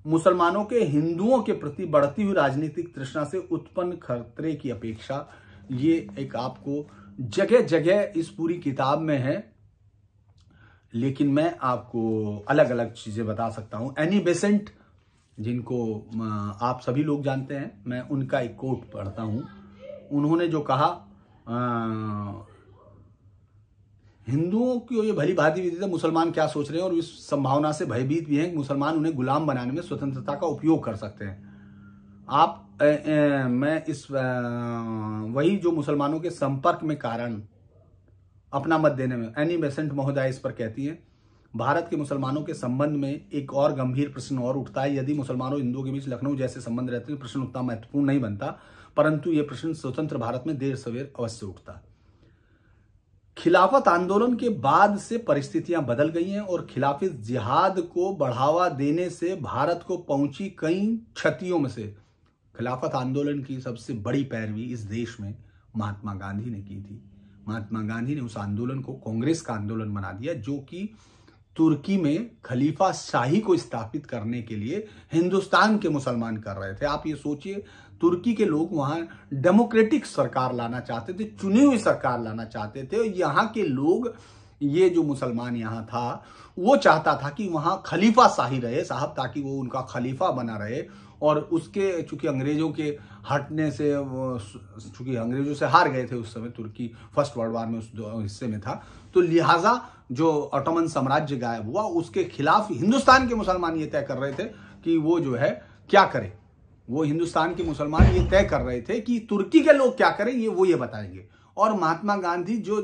मुसलमानों के हिंदुओं के प्रति बढ़ती हुई राजनीतिक तृष्णा से उत्पन्न खतरे की अपेक्षा, ये एक आपको जगह जगह इस पूरी किताब में है, लेकिन मैं आपको अलग अलग चीजें बता सकता हूं। एनी बेसेंट, जिनको आप सभी लोग जानते हैं, मैं उनका एक कोट पढ़ता हूं। उन्होंने जो कहा, हिंदुओं की ये भली भांति विदित है मुसलमान क्या सोच रहे हैं, और इस संभावना से भयभीत भी हैं कि मुसलमान उन्हें गुलाम बनाने में स्वतंत्रता का उपयोग कर सकते हैं। मैं इस वही जो मुसलमानों के संपर्क में कारण अपना मत देने में, एनी बेसेंट महोदय इस पर कहती है, भारत के मुसलमानों के संबंध में एक और गंभीर प्रश्न और उठता है। यदि मुसलमानों हिंदुओं के बीच लखनऊ जैसे संबंध रहते हैं, प्रश्न उतना महत्वपूर्ण नहीं बनता, परंतु यह प्रश्न स्वतंत्र भारत में देर सवेर अवश्य उठता। खिलाफत आंदोलन के बाद से परिस्थितियां बदल गई हैं, और खिलाफत जिहाद को बढ़ावा देने से भारत को पहुंची कई क्षतियों में से खिलाफत आंदोलन की सबसे बड़ी पैरवी इस देश में महात्मा गांधी ने की थी। महात्मा गांधी ने उस आंदोलन को कांग्रेस का आंदोलन बना दिया, जो कि तुर्की में खलीफा शाही को स्थापित करने के लिए हिंदुस्तान के मुसलमान कर रहे थे। आप ये सोचिए, तुर्की के लोग वहां डेमोक्रेटिक सरकार लाना चाहते थे, चुनी हुई सरकार लाना चाहते थे, और यहाँ के लोग, ये जो मुसलमान यहाँ था, वो चाहता था कि वहां खलीफा शाही रहे साहब, ताकि वो उनका खलीफा बना रहे। और उसके चूंकि अंग्रेजों के हटने से, चूंकि अंग्रेजों से हार गए थे उस समय, तुर्की फर्स्ट वर्ल्ड वॉर में उस हिस्से में था, तो लिहाजा जो ऑटोमन साम्राज्य गायब हुआ, उसके खिलाफ हिंदुस्तान के मुसलमान ये तय कर रहे थे कि वो जो है क्या करे। वो हिंदुस्तान के मुसलमान ये तय कर रहे थे कि तुर्की के लोग क्या करें, ये बताएंगे। और महात्मा गांधी जो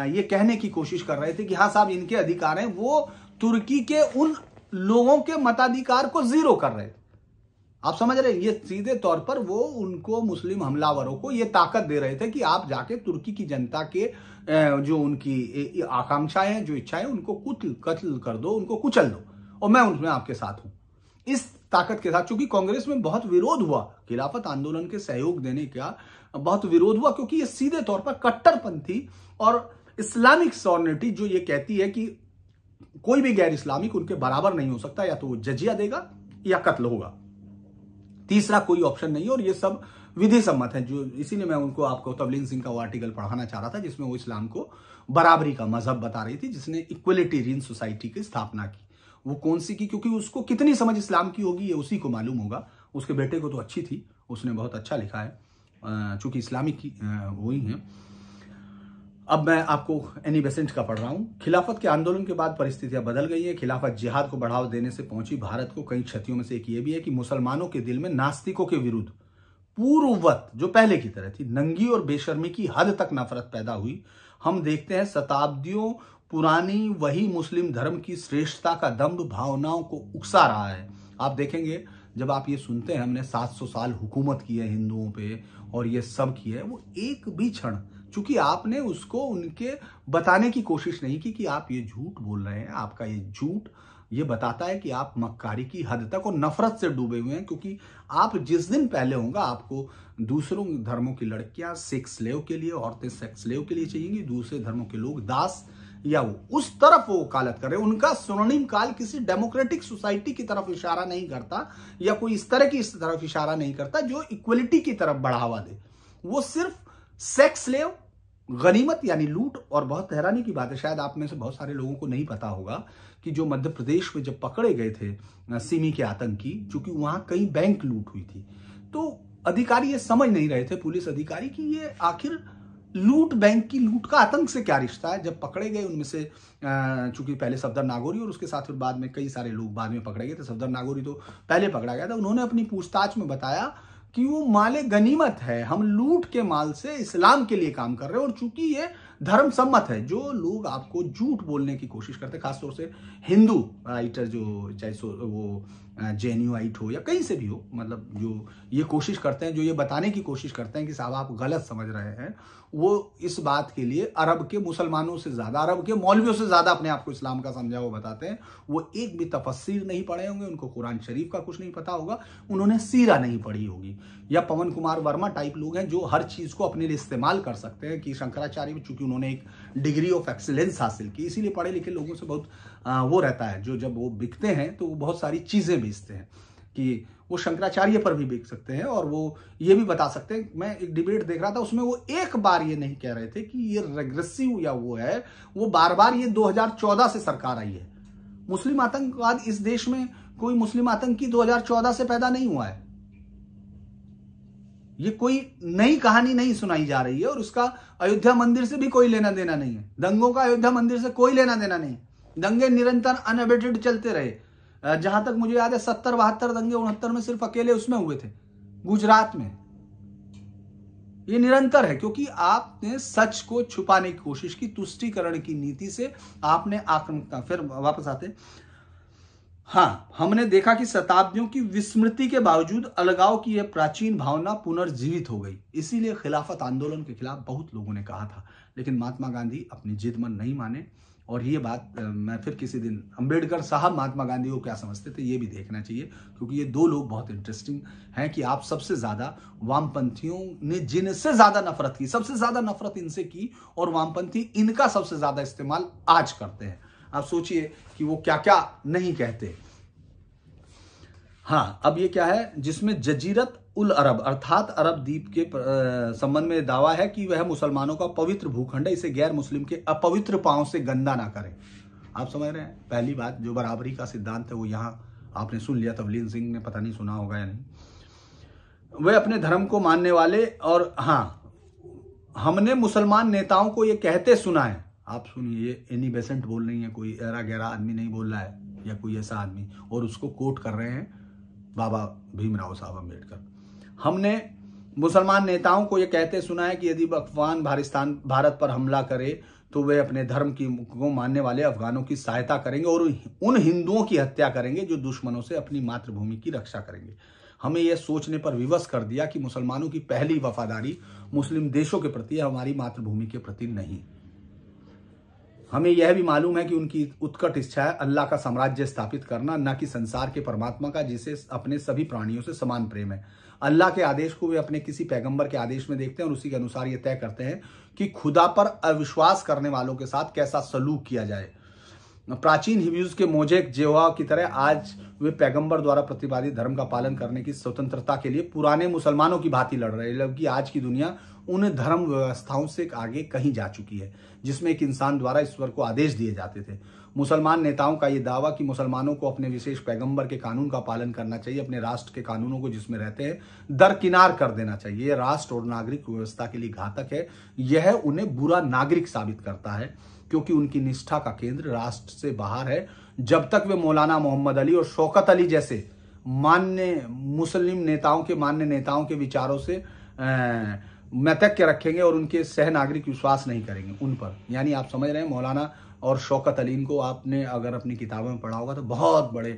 ये कहने की कोशिश कर रहे थे कि हाँ साहब, इनके अधिकार हैं, वो तुर्की के उन लोगों के मताधिकार को जीरो कर रहे थे। आप समझ रहे हैं, ये सीधे तौर पर वो उनको, मुस्लिम हमलावरों को ये ताकत दे रहे थे कि आप जाके तुर्की की जनता के जो उनकी आकांक्षाएं, जो इच्छाएं, उनको कत्ल कर दो, उनको कुचल दो, और मैं उनमें आपके साथ हूं। इस ताकत के साथ, चूंकि कांग्रेस में बहुत विरोध हुआ, खिलाफत आंदोलन के सहयोग देने का बहुत विरोध हुआ, क्योंकि ये सीधे तौर पर कट्टरपंथी और इस्लामिक सॉर्निटी जो ये कहती है कि कोई भी गैर इस्लामिक उनके बराबर नहीं हो सकता, या तो वो जजिया देगा या कत्ल होगा, तीसरा कोई ऑप्शन नहीं है। और ये सब विधि सम्मत है, जो इसीलिए मैं उनको, आपको तबलीग सिंह का वो आर्टिकल पढ़ाना चाह रहा था, जिसमें वो इस्लाम को बराबरी का मजहब बता रही थी, जिसने इक्वलिटेरियन सोसाइटी की स्थापना की। वो कौन सी की, क्योंकि उसको कितनी समझ इस्लाम की होगी ये उसी को मालूम होगा। उसके बेटे को तो अच्छी थी, उसने बहुत अच्छा लिखा है, चूंकि इस्लामिक की वही है। अब मैं आपको एनी बेसेंट का पढ़ रहा हूं। खिलाफत के आंदोलन के बाद परिस्थितियां बदल गई है। खिलाफत जिहाद को बढ़ावा देने से पहुंची भारत को कई क्षतियों में से एक ये भी है कि मुसलमानों के दिल में नास्तिकों के विरुद्ध पूर्ववत, जो पहले की तरह थी, नंगी और बेशर्मी की हद तक नफरत पैदा हुई। हम देखते हैं शताब्दियों पुरानी वही मुस्लिम धर्म की श्रेष्ठता का दम्भ भावनाओं को उकसा रहा है। आप देखेंगे, जब आप ये सुनते हैं हमने 700 साल हुकूमत की है हिंदुओं पे और ये सब किया है, वो एक भी क्षण, चूंकि आपने उसको उनके बताने की कोशिश नहीं की कि आप ये झूठ बोल रहे हैं, आपका ये झूठ ये बताता है कि आप मक्कारी की हद तक और नफरत से डूबे हुए हैं। क्योंकि आप जिस दिन पहले होगा, आपको दूसरों धर्मों की लड़कियां सेक्स स्लेव के लिए, औरतें सेक्स स्लेव के लिए चाहिएंगी, दूसरे धर्मों के लोग दास, या वो उस तरफ वो वकालत कर रहे हैं। उनका स्वर्णिम काल किसी डेमोक्रेटिक सोसाइटी की तरफ इशारा नहीं करता, या कोई इस तरफ इशारा नहीं करता जो इक्वलिटी की तरफ बढ़ावा दे। वो सिर्फ सेक्स स्लेव, गनीमत यानी लूट। और बहुत हैरानी की बात है, शायद आप में से बहुत सारे लोगों को नहीं पता होगा कि जो मध्य प्रदेश में जब पकड़े गए थे सिमी के आतंकी, चूंकि वहां कई बैंक लूट हुई थी, तो अधिकारी ये समझ नहीं रहे थे, पुलिस अधिकारी, कि ये आखिर लूट, बैंक की लूट का आतंक से क्या रिश्ता है। जब पकड़े गए उनमें से चूंकि पहले सफदर नागौरी और उसके साथ फिर बाद में कई सारे लोग बाद में पकड़े गए थे, सफदर नागौरी तो पहले पकड़ा गया था, उन्होंने अपनी पूछताछ में बताया कि वो माले गनीमत है, हम लूट के माल से इस्लाम के लिए काम कर रहे हैं। और चूंकि ये धर्म सम्मत है, जो लोग आपको झूठ बोलने की कोशिश करते हैं, खासतौर से हिंदू राइटर, जो चाहे वो जेन्युआइट हो या कहीं से भी हो, मतलब जो ये कोशिश करते हैं, जो ये बताने की कोशिश करते हैं कि साहब आप गलत समझ रहे हैं, वो इस बात के लिए अरब के मुसलमानों से ज्यादा, अरब के मौलवियों से ज्यादा अपने आप को इस्लाम का समझा हुआ बताते हैं। वो एक भी तफसीर नहीं पढ़े होंगे, उनको कुरान शरीफ का कुछ नहीं पता होगा, उन्होंने सीरा नहीं पढ़ी होगी। या पवन कुमार वर्मा टाइप लोग हैं जो हर चीज को अपने लिए इस्तेमाल कर सकते हैं, कि शंकराचार्य में चूंकि उन्होंने एक डिग्री ऑफ एक्सीलेंस हासिल की, इसीलिए पढ़े लिखे लोगों से बहुत वो रहता है, जो जब वो बिकते हैं तो वो बहुत सारी चीजें बेचते हैं, कि वो शंकराचार्य पर भी बेच सकते हैं और वो ये भी बता सकते हैं। मैं एक डिबेट देख रहा था, उसमें वो एक बार ये नहीं कह रहे थे कि ये रेग्रेसिव या वो है, वो बार बार ये 2014 से सरकार आई है। मुस्लिम आतंकवाद इस देश में कोई मुस्लिम आतंकी 2014 से पैदा नहीं हुआ है, ये कोई नई कहानी नहीं सुनाई जा रही है। और उसका अयोध्या मंदिर से भी कोई लेना देना नहीं है, दंगों का अयोध्या मंदिर से कोई लेना देना नहीं। दंगे निरंतर अनअबेटेड चलते रहे, जहां तक मुझे याद है 70-72 दंगे 69 में सिर्फ अकेले उसमें हुए थे, गुजरात में। ये निरंतर है, क्योंकि आपने सच को छुपाने की कोशिश की, तुष्टीकरण की नीति से आपने आक्रामकता। फिर वापस आते, हाँ, हमने देखा कि शताब्दियों की विस्मृति के बावजूद अलगाव की यह प्राचीन भावना पुनर्जीवित हो गई। इसीलिए खिलाफत आंदोलन के खिलाफ बहुत लोगों ने कहा था, लेकिन महात्मा गांधी अपनी जिद मन नहीं माने। और ये बात मैं फिर किसी दिन, अंबेडकर साहब महात्मा गांधी को क्या समझते थे ये भी देखना चाहिए, क्योंकि ये दो लोग बहुत इंटरेस्टिंग हैं कि आप सबसे ज्यादा वामपंथियों ने जिनसे ज्यादा नफरत की, सबसे ज्यादा नफरत इनसे की, और वामपंथी इनका सबसे ज्यादा इस्तेमाल आज करते हैं। आप सोचिए कि वो क्या क्या नहीं कहते। हाँ, अब ये क्या है, जिसमें जजीरत उल अरब अर्थात अरब द्वीप के संबंध में दावा है कि वह मुसलमानों का पवित्र भूखंड है, इसे गैर मुस्लिम के अपवित्र पांव से गंदा ना करें। आप समझ रहे हैं, पहली बात जो बराबरी का सिद्धांत है वो यहां आपने सुन लिया, तबलीग सिंह ने पता नहीं सुना होगा या नहीं। वे अपने धर्म को मानने वाले, और हाँ, हमने मुसलमान नेताओं को ये कहते सुना है, आप सुनिए, ये एनी बेसेंट बोल रही है, कोई ऐरा गहरा आदमी नहीं बोल रहा है या कोई ऐसा आदमी, और उसको कोट कर रहे हैं बाबा भीमराव साहब अम्बेडकर। हमने मुसलमान नेताओं को यह कहते सुना है कि यदि अफगान भारत पर हमला करे तो वे अपने धर्म को मानने वाले अफगानों की सहायता करेंगे और उन हिंदुओं की हत्या करेंगे जो दुश्मनों से अपनी मातृभूमि की रक्षा करेंगे। हमें यह सोचने पर विवश कर दिया कि मुसलमानों की पहली वफादारी मुस्लिम देशों के प्रति है, हमारी मातृभूमि के प्रति नहीं। हमें यह भी मालूम है कि उनकी उत्कट इच्छा है अल्लाह का साम्राज्य स्थापित करना, न कि संसार के परमात्मा का, जिसे अपने सभी प्राणियों से समान प्रेम है। अल्लाह के आदेश को वे अपने किसी पैगंबर के आदेश में देखते हैं और उसी के अनुसार ये तय करते हैं कि खुदा पर अविश्वास करने वालों के साथ कैसा सलूक किया जाए। प्राचीन हिब्रूज के मोजेक जेहोवा की तरह आज वे पैगंबर द्वारा प्रतिपादित धर्म का पालन करने की स्वतंत्रता के लिए पुराने मुसलमानों की भांति लड़ रहे हैं, जबकि आज की दुनिया उन धर्म व्यवस्थाओं से आगे कहीं जा चुकी है जिसमें एक इंसान द्वारा ईश्वर को आदेश दिए जाते थे। मुसलमान नेताओं का यह दावा कि मुसलमानों को अपने विशेष पैगंबर के कानून का पालन करना चाहिए, अपने राष्ट्र के कानूनों को जिसमें रहते हैं दरकिनार कर देना चाहिए, यह राष्ट्र और नागरिक व्यवस्था के लिए घातक है। यह उन्हें बुरा नागरिक साबित करता है क्योंकि उनकी निष्ठा का केंद्र राष्ट्र से बाहर है। जब तक वे मौलाना मोहम्मद अली और शौकत अली जैसे मान्य मुस्लिम नेताओं के विचारों से मैतक्य रखेंगे और उनके सह नागरिक विश्वास नहीं करेंगे उन पर, यानी आप समझ रहे हैं मौलाना और शौकत अली को आपने अगर अपनी किताबों में पढ़ा होगा तो बहुत बड़े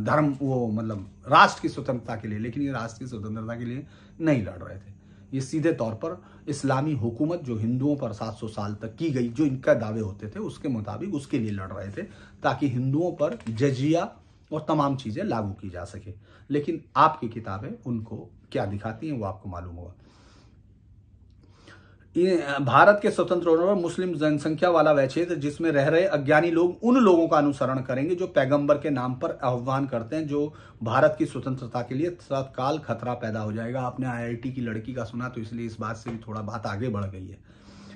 धर्म वो मतलब राष्ट्र की स्वतंत्रता के लिए, लेकिन ये राष्ट्र की स्वतंत्रता के लिए नहीं लड़ रहे थे। ये सीधे तौर पर इस्लामी हुकूमत जो हिंदुओं पर 700 साल तक की गई, जो इनका दावे होते थे उसके मुताबिक उसके लिए लड़ रहे थे ताकि हिंदुओं पर जजिया और तमाम चीजें लागू की जा सके। लेकिन आपकी किताबें उनको क्या दिखाती हैं वो आपको मालूम होगा। भारत के स्वतंत्र होने पर मुस्लिम जनसंख्या वाला वह क्षेत्र जिसमें रह रहे अज्ञानी लोग उन लोगों का अनुसरण करेंगे जो पैगंबर के नाम पर आह्वान करते हैं, जो भारत की स्वतंत्रता के लिए तत्काल खतरा पैदा हो जाएगा। आपने IIT की लड़की का सुना तो इसलिए इस बात से भी थोड़ा बात आगे बढ़ गई है।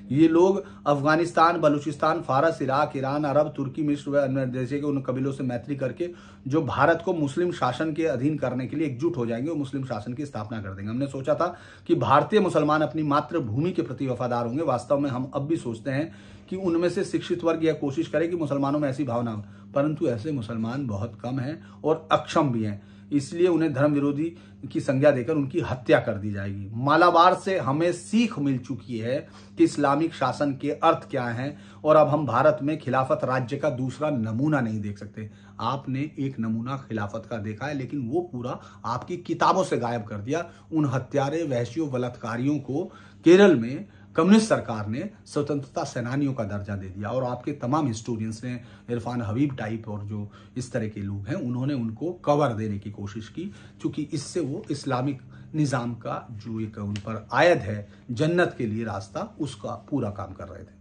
ये लोग अफगानिस्तान, बलूचिस्तान, फारस, इराक, ईरान, अरब, तुर्की, मिस्र व अन्य देशों के उन कबीलों से मैत्री करके जो भारत को मुस्लिम शासन के अधीन करने के लिए एकजुट हो जाएंगे और मुस्लिम शासन की स्थापना कर देंगे। हमने सोचा था कि भारतीय मुसलमान अपनी मातृभूमि के प्रति वफादार होंगे। वास्तव में हम अब भी सोचते हैं कि उनमें से शिक्षित वर्ग यह कोशिश करे कि मुसलमानों में ऐसी भावना हो, परंतु ऐसे मुसलमान बहुत कम हैं और अक्षम भी हैं, इसलिए उन्हें धर्म विरोधी की संज्ञा देकर उनकी हत्या कर दी जाएगी। मालाबार से हमें सीख मिल चुकी है कि इस्लामिक शासन के अर्थ क्या हैं और अब हम भारत में खिलाफत राज्य का दूसरा नमूना नहीं देख सकते। आपने एक नमूना खिलाफत का देखा है, लेकिन वो पूरा आपकी किताबों से गायब कर दिया। उन हत्यारे, वहशियों, बलात्कारियों को केरल में कम्युनिस्ट सरकार ने स्वतंत्रता सेनानियों का दर्जा दे दिया और आपके तमाम हिस्टोरियंस ने, इरफान हबीब टाइप और जो इस तरह के लोग हैं, उन्होंने उनको कवर देने की कोशिश की, क्योंकि इससे वो इस्लामिक निज़ाम का जो एक उन पर आयद है जन्नत के लिए रास्ता, उसका पूरा काम कर रहे थे।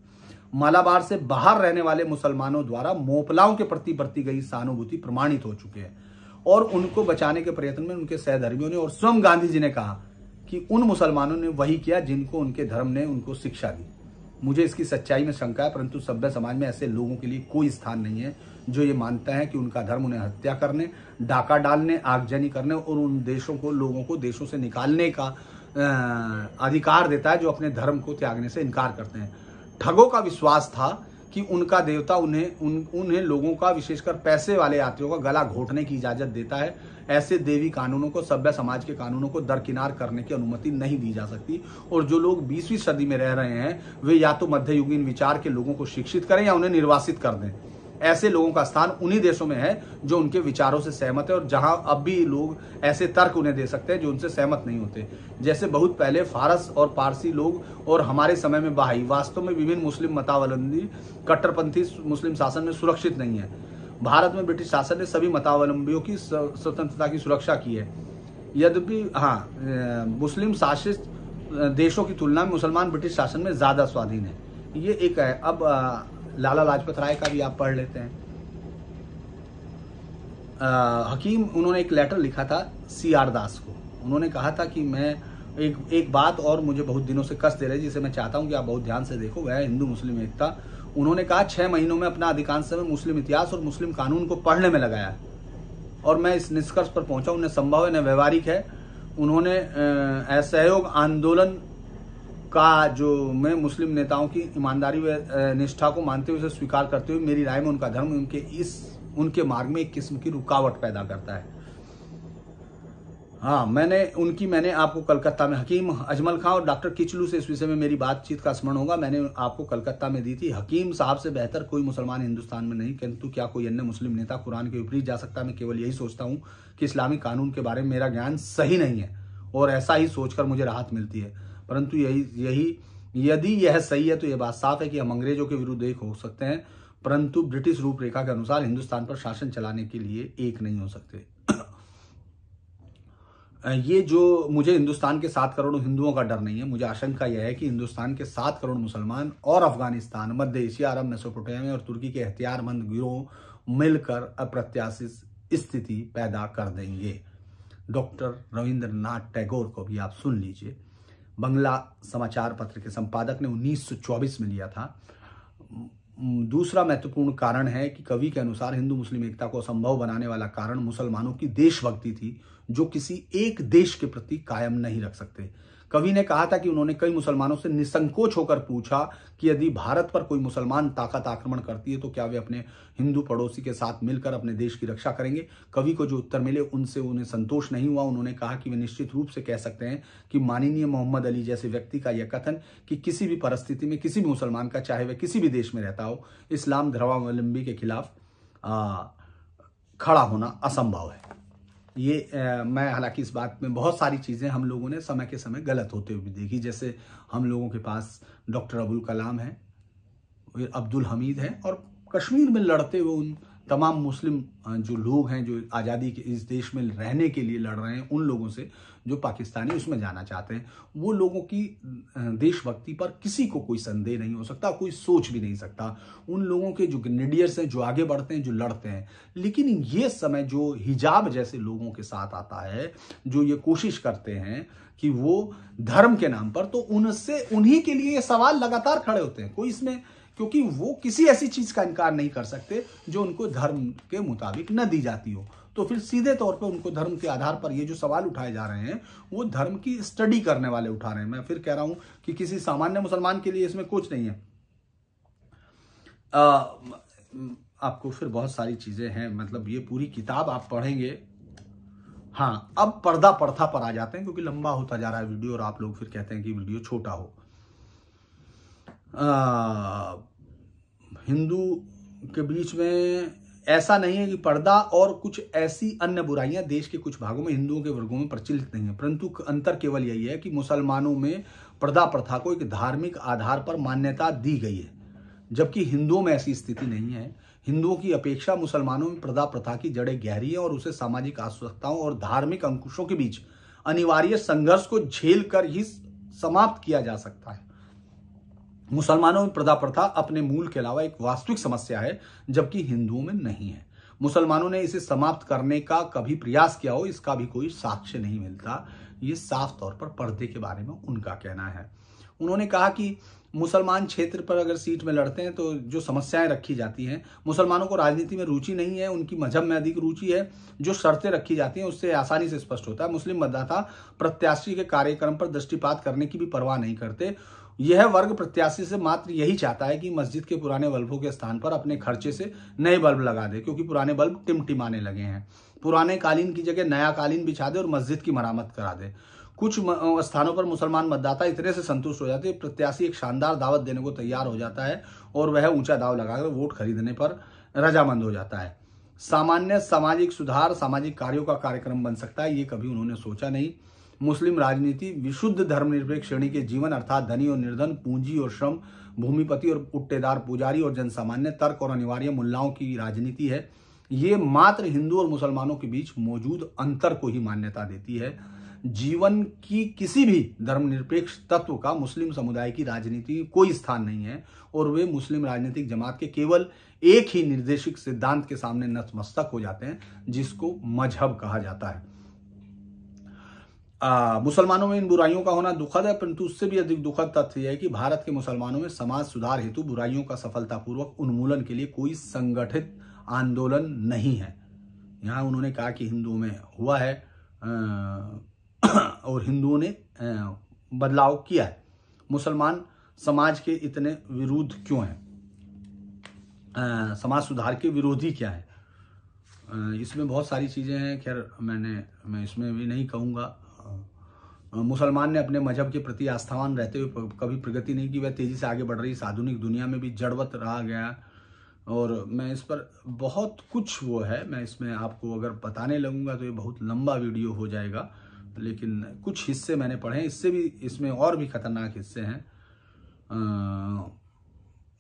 मालाबार से बाहर रहने वाले मुसलमानों द्वारा मोपलाओं के प्रति बरती गई सहानुभूति प्रमाणित हो चुके हैं और उनको बचाने के प्रयत्न में उनके सहधर्मियों ने और स्वयं गांधी जी ने कहा कि उन मुसलमानों ने वही किया जिनको उनके धर्म ने उनको शिक्षा दी। मुझे इसकी सच्चाई में शंका है, परंतु सभ्य समाज में ऐसे लोगों के लिए कोई स्थान नहीं है जो ये मानता है कि उनका धर्म उन्हें हत्या करने, डाका डालने, आगजनी करने और उन देशों को, लोगों को देशों से निकालने का अधिकार देता है जो अपने धर्म को त्यागने से इनकार करते हैं। ठगों का विश्वास था कि उनका देवता उन्हें लोगों का, विशेषकर पैसे वाले यात्रियों का गला घोटने की इजाजत देता है। ऐसे देवी कानूनों को, सभ्य समाज के कानूनों को दरकिनार करने की अनुमति नहीं दी जा सकती और जो लोग 20वीं सदी में रह रहे हैं वे या तो मध्ययुगीन विचार के लोगों को शिक्षित करें या उन्हें निर्वासित कर दें। ऐसे लोगों का स्थान उन्हीं देशों में है जो उनके विचारों से सहमत है और जहां अब भी लोग ऐसे तर्क उन्हें दे सकते हैं जो उनसे सहमत नहीं होते। जैसे बहुत पहले फारस और पारसी लोग और हमारे समय में बहाई वास्तव में विभिन्न मुस्लिम मतावलंबी कट्टरपंथी मुस्लिम शासन में सुरक्षित नहीं है। भारत में ब्रिटिश शासन ने सभी मतावलंबियों की स्वतंत्रता की सुरक्षा की है। यद्यपि मुस्लिम शासित देशों की तुलना में मुसलमान ब्रिटिश शासन में ज्यादा स्वाधीन है। ये एक है। अब लाला लाजपत राय का भी आप पढ़ लेते हैं। हकीम, उन्होंने एक लेटर लिखा था CR दास को। उन्होंने कहा था कि मैं एक बात और मुझे बहुत दिनों से कष्ट दे रही है, जिसे मैं चाहता हूं कि आप बहुत ध्यान से देखो, वह है हिंदू मुस्लिम एकता। उन्होंने कहा 6 महीनों में अपना अधिकांश समय मुस्लिम इतिहास और मुस्लिम कानून को पढ़ने में लगाया है और मैं इस निष्कर्ष पर पहुंचा, उन्हें संभव है न व्यवहारिक है। उन्होंने असहयोग आंदोलन का जो मैं मुस्लिम नेताओं की ईमानदारी व निष्ठा को मानते हुए, उसे स्वीकार करते हुए, मेरी राय में उनका धर्म उनके मार्ग में एक किस्म की रुकावट पैदा करता है। हाँ, मैंने आपको कलकत्ता में हकीम अजमल खां और डॉक्टर किचलू से इस विषय में मेरी बातचीत का स्मरण होगा। मैंने आपको कलकत्ता में दी थी। हकीम साहब से बेहतर कोई मुसलमान हिंदुस्तान में नहीं, किंतु क्या कोई अन्य मुस्लिम नेता कुरान के विपरीत जा सकता है? मैं केवल यही सोचता हूँ कि इस्लामिक कानून के बारे में मेरा ज्ञान सही नहीं है और ऐसा ही सोचकर मुझे राहत मिलती है। परंतु यदि यह सही है तो यह बात साफ है कि हम अंग्रेजों के विरुद्ध एक हो सकते हैं, परंतु ब्रिटिश रूपरेखा के अनुसार हिंदुस्तान पर शासन चलाने के लिए एक नहीं हो सकते। ये जो मुझे हिंदुस्तान के 7 करोड़ हिंदुओं का डर नहीं है, मुझे आशंका यह है कि हिंदुस्तान के 7 करोड़ मुसलमान और अफगानिस्तान, मध्य एशिया, अरब, मेसोपोटामिया और तुर्की के हथियारबंद गिरोह मिलकर अप्रत्याशित स्थिति पैदा कर देंगे। डॉक्टर रविंद्रनाथ टैगोर को भी आप सुन लीजिए। बंगला समाचार पत्र के संपादक ने 1924 में लिया था। दूसरा महत्वपूर्ण कारण है कि कवि के अनुसार हिंदू मुस्लिम एकता को असंभव बनाने वाला कारण मुसलमानों की देशभक्ति थी, जो किसी एक देश के प्रति कायम नहीं रख सकते। कवि ने कहा था कि उन्होंने कई मुसलमानों से निसंकोच होकर पूछा कि यदि भारत पर कोई मुसलमान ताकत आक्रमण करती है तो क्या वे अपने हिंदू पड़ोसी के साथ मिलकर अपने देश की रक्षा करेंगे। कवि को जो उत्तर मिले उनसे उन्हें संतोष नहीं हुआ। उन्होंने कहा कि वे निश्चित रूप से कह सकते हैं कि माननीय मोहम्मद अली जैसे व्यक्ति का यह कथन कि किसी भी परिस्थिति में किसी भी मुसलमान का, चाहे वह किसी भी देश में रहता हो, इस्लाम धर्मावलंबी के खिलाफ खड़ा होना असंभव है। मैं हालांकि इस बात में बहुत सारी चीज़ें हम लोगों ने समय के समय गलत होते हुए भी देखी। जैसे हम लोगों के पास डॉक्टर अबुल कलाम है, अब्दुल हमीद है और कश्मीर में लड़ते हुए उन तमाम मुस्लिम जो लोग हैं जो आज़ादी के इस देश में रहने के लिए लड़ रहे हैं, उन लोगों से जो पाकिस्तानी उसमें जाना चाहते हैं, वो लोगों की देशभक्ति पर किसी को कोई संदेह नहीं हो सकता, कोई सोच भी नहीं सकता। उन लोगों के जो ग्रेनेडियर्स हैं, जो आगे बढ़ते हैं, जो लड़ते हैं। लेकिन ये समय जो हिजाब जैसे लोगों के साथ आता है, जो ये कोशिश करते हैं कि वो धर्म के नाम पर, तो उनसे उन्हीं के लिए ये सवाल लगातार खड़े होते हैं। कोई इसमें, क्योंकि वो किसी ऐसी चीज का इनकार नहीं कर सकते जो उनको धर्म के मुताबिक न दी जाती हो, तो फिर सीधे तौर पे उनको धर्म के आधार पर ये जो सवाल उठाए जा रहे हैं वो धर्म की स्टडी करने वाले उठा रहे हैं। मैं फिर कह रहा हूं कि किसी सामान्य मुसलमान के लिए इसमें कुछ नहीं है। आपको फिर बहुत सारी चीजें हैं, मतलब ये पूरी किताब आप पढ़ेंगे। हाँ, अब पर्दा प्रथा पर आ जाते हैं, क्योंकि लंबा होता जा रहा है वीडियो और आप लोग फिर कहते हैं कि वीडियो छोटा हो। हिंदू के बीच में ऐसा नहीं है कि पर्दा और कुछ ऐसी अन्य बुराइयां देश के कुछ भागों में हिंदुओं के वर्गों में प्रचलित नहीं है, परंतु अंतर केवल यही है कि मुसलमानों में पर्दा प्रथा को एक धार्मिक आधार पर मान्यता दी गई है, जबकि हिंदुओं में ऐसी स्थिति नहीं है। हिंदुओं की अपेक्षा मुसलमानों में पर्दा प्रथा की जड़ें गहरी है और उसे सामाजिक आवश्यकताओं और धार्मिक अंकुशों के बीच अनिवार्य संघर्ष को झेल कर ही समाप्त किया जा सकता है। मुसलमानों में पर्दा प्रथा अपने मूल के अलावा एक वास्तविक समस्या है, जबकि हिंदुओं में नहीं है। मुसलमानों ने इसे समाप्त करने का कभी प्रयास किया हो, इसका भी कोई साक्ष्य नहीं मिलता। ये साफ तौर पर पर्दे के बारे में उनका कहना है। उन्होंने कहा कि मुसलमान क्षेत्र पर अगर सीट में लड़ते हैं तो जो समस्याएं रखी जाती हैं, मुसलमानों को राजनीति में रुचि नहीं है, उनकी मजहब में अधिक रुचि है। जो शर्तें रखी जाती हैं उससे आसानी से स्पष्ट होता है। मुस्लिम मतदाता प्रत्याशी के कार्यक्रम पर दृष्टिपात करने की भी परवाह नहीं करते। यह वर्ग प्रत्याशी से मात्र यही चाहता है कि मस्जिद के पुराने बल्बों के स्थान पर अपने खर्चे से नए बल्ब लगा दे, क्योंकि पुराने बल्ब टिमटिमाने लगे हैं। पुराने कालीन की जगह नया कालीन बिछा दे और मस्जिद की मरम्मत करा दे। कुछ स्थानों पर मुसलमान मतदाता इतने से संतुष्ट हो जाते हैं, प्रत्याशी एक शानदार दावत देने को तैयार हो जाता है और वह ऊंचा दाव लगाकर वोट खरीदने पर रजामंद हो जाता है। सामान्य सामाजिक सुधार सामाजिक कार्यों का कार्यक्रम बन सकता है, ये कभी उन्होंने सोचा नहीं। मुस्लिम राजनीति विशुद्ध धर्मनिरपेक्ष श्रेणी के जीवन, अर्थात धनी और निर्धन, पूंजी और श्रम, भूमिपति और पुट्टेदार पुजारी और जनसामान्य, तर्क और अनिवार्य मुल्लाओं की राजनीति है। ये मात्र हिंदू और मुसलमानों के बीच मौजूद अंतर को ही मान्यता देती है। जीवन की किसी भी धर्मनिरपेक्ष तत्व का मुस्लिम समुदाय की राजनीति कोई स्थान नहीं है और वे मुस्लिम राजनीतिक जमात के केवल एक ही निर्देशिक सिद्धांत के सामने नतमस्तक हो जाते हैं, जिसको मजहब कहा जाता है। मुसलमानों में इन बुराइयों का होना दुखद है, परंतु उससे भी अधिक दुखद तथ्य यह है कि भारत के मुसलमानों में समाज सुधार हेतु बुराइयों का सफलतापूर्वक उन्मूलन के लिए कोई संगठित आंदोलन नहीं है। यहाँ उन्होंने कहा कि हिंदुओं में हुआ है और हिंदुओं ने बदलाव किया है। मुसलमान समाज के इतने विरोध क्यों हैं? समाज सुधार के विरोधी क्या है? इसमें बहुत सारी चीजें हैं। खैर मैं इसमें भी नहीं कहूँगा। मुसलमान ने अपने मजहब के प्रति आस्थावान रहते हुए कभी प्रगति नहीं की। वह तेजी से आगे बढ़ रही इस आधुनिक दुनिया में भी जड़वत रहा गया और मैं इस पर बहुत कुछ वो है, मैं इसमें आपको अगर बताने लगूंगा तो ये बहुत लंबा वीडियो हो जाएगा, लेकिन कुछ हिस्से मैंने पढ़े हैं। इससे भी इसमें और भी खतरनाक हिस्से हैं।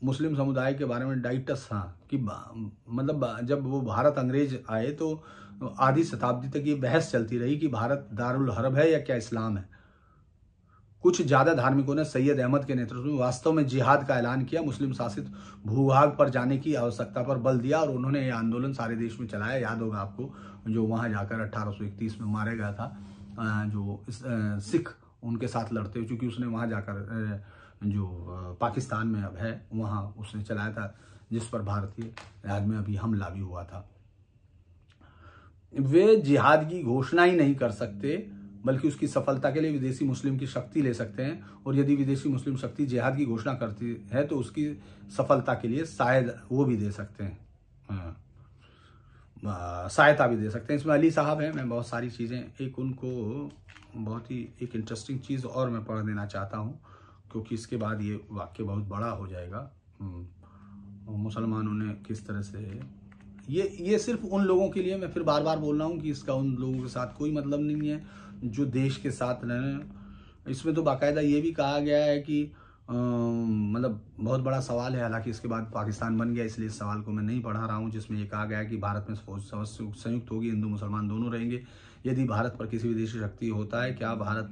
मुस्लिम समुदाय के बारे में डाइटस, हाँ, कि मतलब जब वो भारत अंग्रेज आए तो आधी शताब्दी तक ये बहस चलती रही कि भारत दारुल हर्ब है या क्या इस्लाम है। कुछ ज्यादा धार्मिकों ने सैयद अहमद के नेतृत्व में वास्तव में जिहाद का ऐलान किया, मुस्लिम शासित भूभाग पर जाने की आवश्यकता पर बल दिया और उन्होंने ये आंदोलन सारे देश में चलाया। याद होगा आपको, जो वहां जाकर 1831 में मारा गया था, जो सिख उनके साथ लड़ते हुए, चूंकि उसने वहां जाकर जो पाकिस्तान में अब है वहां उसने चलाया था, जिस पर भारतीय राज में अभी हमला भी हुआ था। वे जिहाद की घोषणा ही नहीं कर सकते, बल्कि उसकी सफलता के लिए विदेशी मुस्लिम की शक्ति ले सकते हैं, और यदि विदेशी मुस्लिम शक्ति जिहाद की घोषणा करती है तो उसकी सफलता के लिए शायद वो भी दे सकते हैं, सहायता भी दे सकते हैं। इसमें अली साहब हैं। मैं बहुत सारी चीज़ें, एक उनको बहुत ही एक इंटरेस्टिंग चीज़ और मैं पढ़ देना चाहता हूँ, क्योंकि इसके बाद ये वाक्य बहुत बड़ा हो जाएगा। मुसलमानों ने किस तरह से ये सिर्फ उन लोगों के लिए, मैं फिर बार बार बोल रहा हूँ कि इसका उन लोगों के साथ कोई मतलब नहीं है जो देश के साथ रहें। इसमें तो बाकायदा ये भी कहा गया है कि मतलब बहुत बड़ा सवाल है। हालांकि इसके बाद पाकिस्तान बन गया, इसलिए इस सवाल को मैं नहीं पढ़ा रहा हूँ, जिसमें ये कहा गया है कि भारत में फौज संयुक्त होगी, हिंदू मुसलमान दोनों रहेंगे। यदि भारत पर किसी विदेशी शक्ति होता है, क्या भारत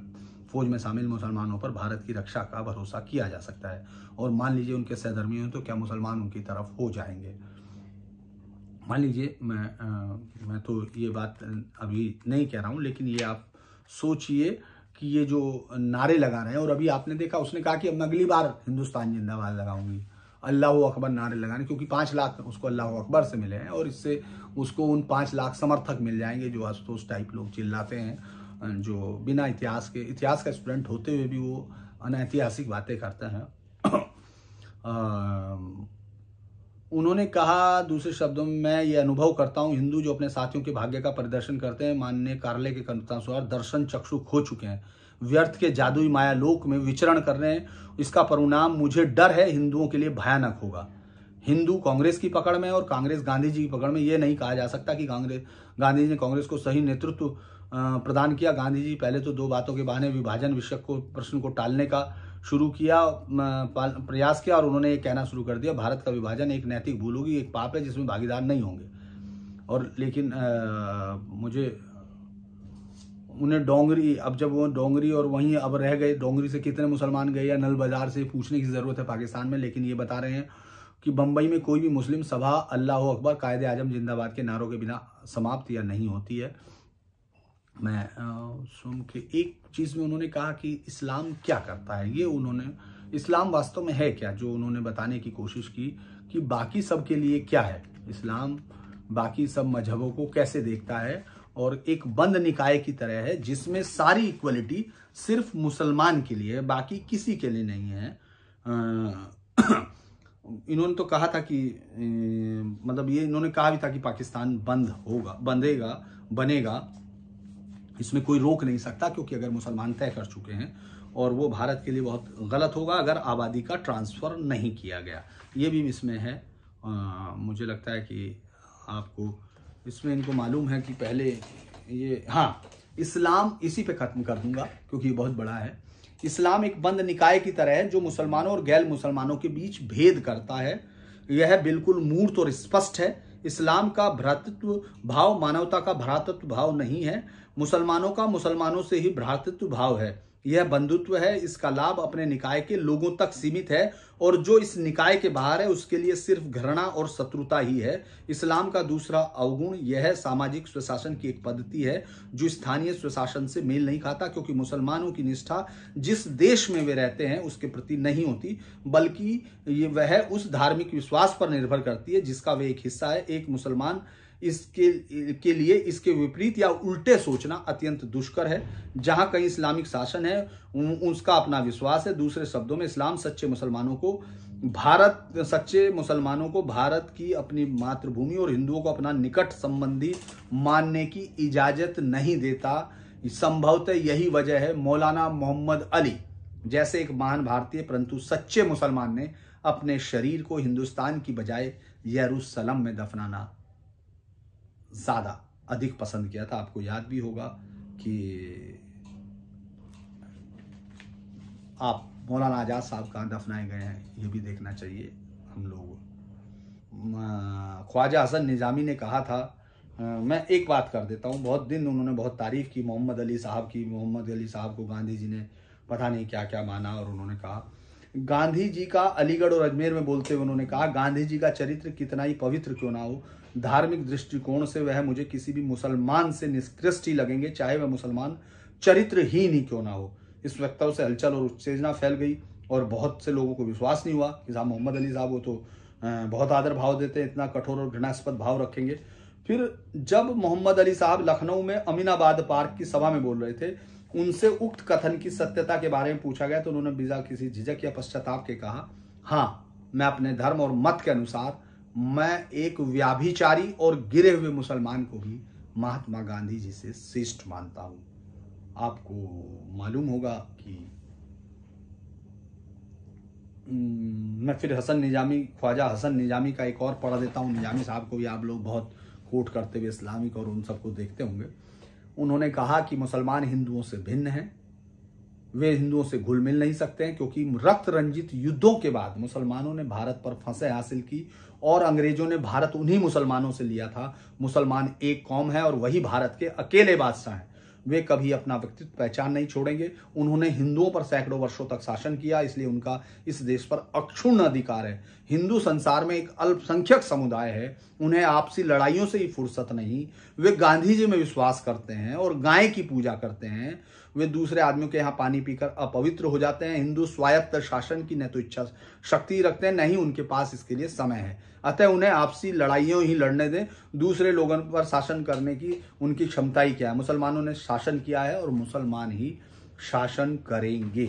फौज में शामिल मुसलमानों पर भारत की रक्षा का भरोसा किया जा सकता है? और मान लीजिए उनके सहधर्मी हैं, तो क्या मुसलमान उनकी तरफ हो जाएंगे? मान लीजिए मैं तो ये बात अभी नहीं कह रहा हूँ, लेकिन ये आप सोचिए कि ये जो नारे लगा रहे हैं, और अभी आपने देखा उसने कहा कि अब मैं अगली बार हिंदुस्तान जिंदाबाद लगाऊंगी, अल्लाह अकबर नारे लगाने, क्योंकि 5 लाख उसको अल्लाह अकबर से मिले हैं, और इससे उसको उन 5 लाख समर्थक मिल जाएंगे जो आशुतोष टाइप लोग चिल्लाते हैं, जो बिना इतिहास का स्टूडेंट होते हुए भी वो अनैतिहासिक बातें करते हैं। उन्होंने कहा दूसरे शब्दों में, मैं ये अनुभव करता हूं, हिंदू जो अपने साथियों के भाग्य का परिदर्शन करते हैं, माननीय कार्यालय के अनुसार दर्शन चक्षु खो चुके हैं, व्यर्थ के जादुई माया लोक में विचरण कर रहे हैं। इसका परिणाम मुझे डर है हिंदुओं के लिए भयानक होगा। हिंदू कांग्रेस की पकड़ में और कांग्रेस गांधी जी की पकड़ में। ये नहीं कहा जा सकता कि गांधी जी ने कांग्रेस को सही नेतृत्व प्रदान किया। गांधी जी पहले तो 2 बातों के बहाने विभाजन विषय को प्रश्न को टालने का शुरू किया, प्रयास किया, और उन्होंने ये कहना शुरू कर दिया भारत का विभाजन एक नैतिक भूल होगी, एक पाप है जिसमें भागीदार नहीं होंगे। और लेकिन मुझे उन्हें डोंगरी, अब जब वो डोंगरी और वहीं अब रह गए, डोंगरी से कितने मुसलमान गए या नल बाजार से पूछने की जरूरत है पाकिस्तान में। लेकिन ये बता रहे हैं कि बंबई में कोई भी मुस्लिम सभा अल्लाह अकबर कायदे आजम जिंदाबाद के नारों के बिना समाप्त या नहीं होती है। मैं सुन के एक चीज़ में उन्होंने कहा कि इस्लाम क्या करता है, ये उन्होंने इस्लाम वास्तव में है क्या, जो उन्होंने बताने की कोशिश की कि बाकी सब के लिए क्या है इस्लाम, बाकी सब मजहबों को कैसे देखता है, और एक बंद निकाय की तरह है जिसमें सारी इक्वलिटी सिर्फ मुसलमान के लिए है, बाकी किसी के लिए नहीं है। इन्होंने तो कहा था कि मतलब ये इन्होंने कहा भी था कि पाकिस्तान बनेगा, इसमें कोई रोक नहीं सकता, क्योंकि अगर मुसलमान तय कर चुके हैं, और वो भारत के लिए बहुत गलत होगा अगर आबादी का ट्रांसफ़र नहीं किया गया। ये भी इसमें है। मुझे लगता है कि आपको इसमें इनको मालूम है कि पहले ये, हाँ, इस्लाम इसी पे ख़त्म कर दूंगा क्योंकि ये बहुत बड़ा है। इस्लाम एक बंद निकाय की तरह है जो मुसलमानों और गैर मुसलमानों के बीच भेद करता है। यह बिल्कुल मूर्त और स्पष्ट है। इस्लाम का भ्रातृत्व भाव मानवता का भ्रातृत्व भाव नहीं है, मुसलमानों का मुसलमानों से ही भ्रातृत्व भाव है। यह बंधुत्व है, इसका लाभ अपने निकाय के लोगों तक सीमित है, और जो इस निकाय के बाहर है उसके लिए सिर्फ घृणा और शत्रुता ही है। इस्लाम का दूसरा अवगुण यह सामाजिक स्वशासन की एक पद्धति है जो स्थानीय स्वशासन से मेल नहीं खाता, क्योंकि मुसलमानों की निष्ठा जिस देश में वे रहते हैं उसके प्रति नहीं होती, बल्कि वह उस धार्मिक विश्वास पर निर्भर करती है जिसका वे एक हिस्सा है। एक मुसलमान इसके लिए इसके विपरीत या उल्टे सोचना अत्यंत दुष्कर है। जहां कहीं इस्लामिक शासन है उसका अपना विश्वास है। दूसरे शब्दों में इस्लाम सच्चे मुसलमानों को भारत की अपनी मातृभूमि और हिंदुओं को अपना निकट संबंधी मानने की इजाजत नहीं देता। संभवतः यही वजह है मौलाना मोहम्मद अली जैसे एक महान भारतीय परंतु सच्चे मुसलमान ने अपने शरीर को हिंदुस्तान की बजाय यरूशलेम में दफनाना ज्यादा अधिक पसंद किया था। आपको याद भी होगा कि आप मौलाना आजाद साहब कहाँ दफनाए गए हैं, ये भी देखना चाहिए हम लोग। ख्वाजा हसन निजामी ने कहा था, मैं एक बात कर देता हूँ, बहुत दिन उन्होंने बहुत तारीफ की मोहम्मद अली साहब की। मोहम्मद अली साहब को गांधी जी ने पता नहीं क्या क्या माना, और उन्होंने कहा गांधी जी का अलीगढ़ और अजमेर में बोलते हुए उन्होंने कहा, गांधी जी का चरित्र कितना ही पवित्र क्यों ना हो, धार्मिक दृष्टिकोण से वह मुझे किसी भी मुसलमान से निष्कृष्ट ही लगेंगे, चाहे वह मुसलमान चरित्रहीन ही क्यों ना हो। इस वक्तव्य से हलचल और उत्तेजना फैल गई और बहुत से लोगों को विश्वास नहीं हुआ कि साहब मोहम्मद अली साहब वो तो बहुत आदर भाव देते हैं, इतना कठोर और घृणास्पद भाव रखेंगे। फिर जब मोहम्मद अली साहब लखनऊ में अमीनाबाद पार्क की सभा में बोल रहे थे, उनसे उक्त कथन की सत्यता के बारे में पूछा गया तो उन्होंने बिना किसी झिझक या पश्चाताप के कहा, हाँ, मैं अपने धर्म और मत के अनुसार मैं एक व्याभिचारी और गिरे हुए मुसलमान को भी महात्मा गांधी जी से श्रेष्ठ मानता हूं। आपको मालूम होगा कि मैं फिर ख्वाजा हसन निजामी का एक और पढ़ा देता हूं। निजामी साहब को भी आप लोग बहुत कोट करते हुए इस्लामिक और उन सबको देखते होंगे। उन्होंने कहा कि मुसलमान हिंदुओं से भिन्न हैं, वे हिंदुओं से घुल मिल नहीं सकते हैं, क्योंकि रक्त रंजित युद्धों के बाद मुसलमानों ने भारत पर फतह हासिल की और अंग्रेजों ने भारत उन्हीं मुसलमानों से लिया था। मुसलमान एक कौम है और वही भारत के अकेले बादशाह हैं। वे कभी अपना व्यक्तित्व पहचान नहीं छोड़ेंगे। उन्होंने हिंदुओं पर सैकड़ों वर्षों तक शासन किया, इसलिए उनका इस देश पर अक्षुण्ण अधिकार है। हिंदू संसार में एक अल्पसंख्यक समुदाय है, उन्हें आपसी लड़ाइयों से ही फुर्सत नहीं। वे गांधी जी में विश्वास करते हैं और गाय की पूजा करते हैं। वे दूसरे आदमियों के यहाँ पानी पीकर अपवित्र हो जाते हैं। हिंदू स्वायत्त शासन की न तो इच्छा शक्ति रखते हैं, न ही उनके पास इसके लिए समय है। अतः उन्हें आपसी लड़ाइयों ही लड़ने दें। दूसरे लोगों पर शासन करने की उनकी क्षमता ही क्या है। मुसलमानों ने शासन किया है और मुसलमान ही शासन करेंगे।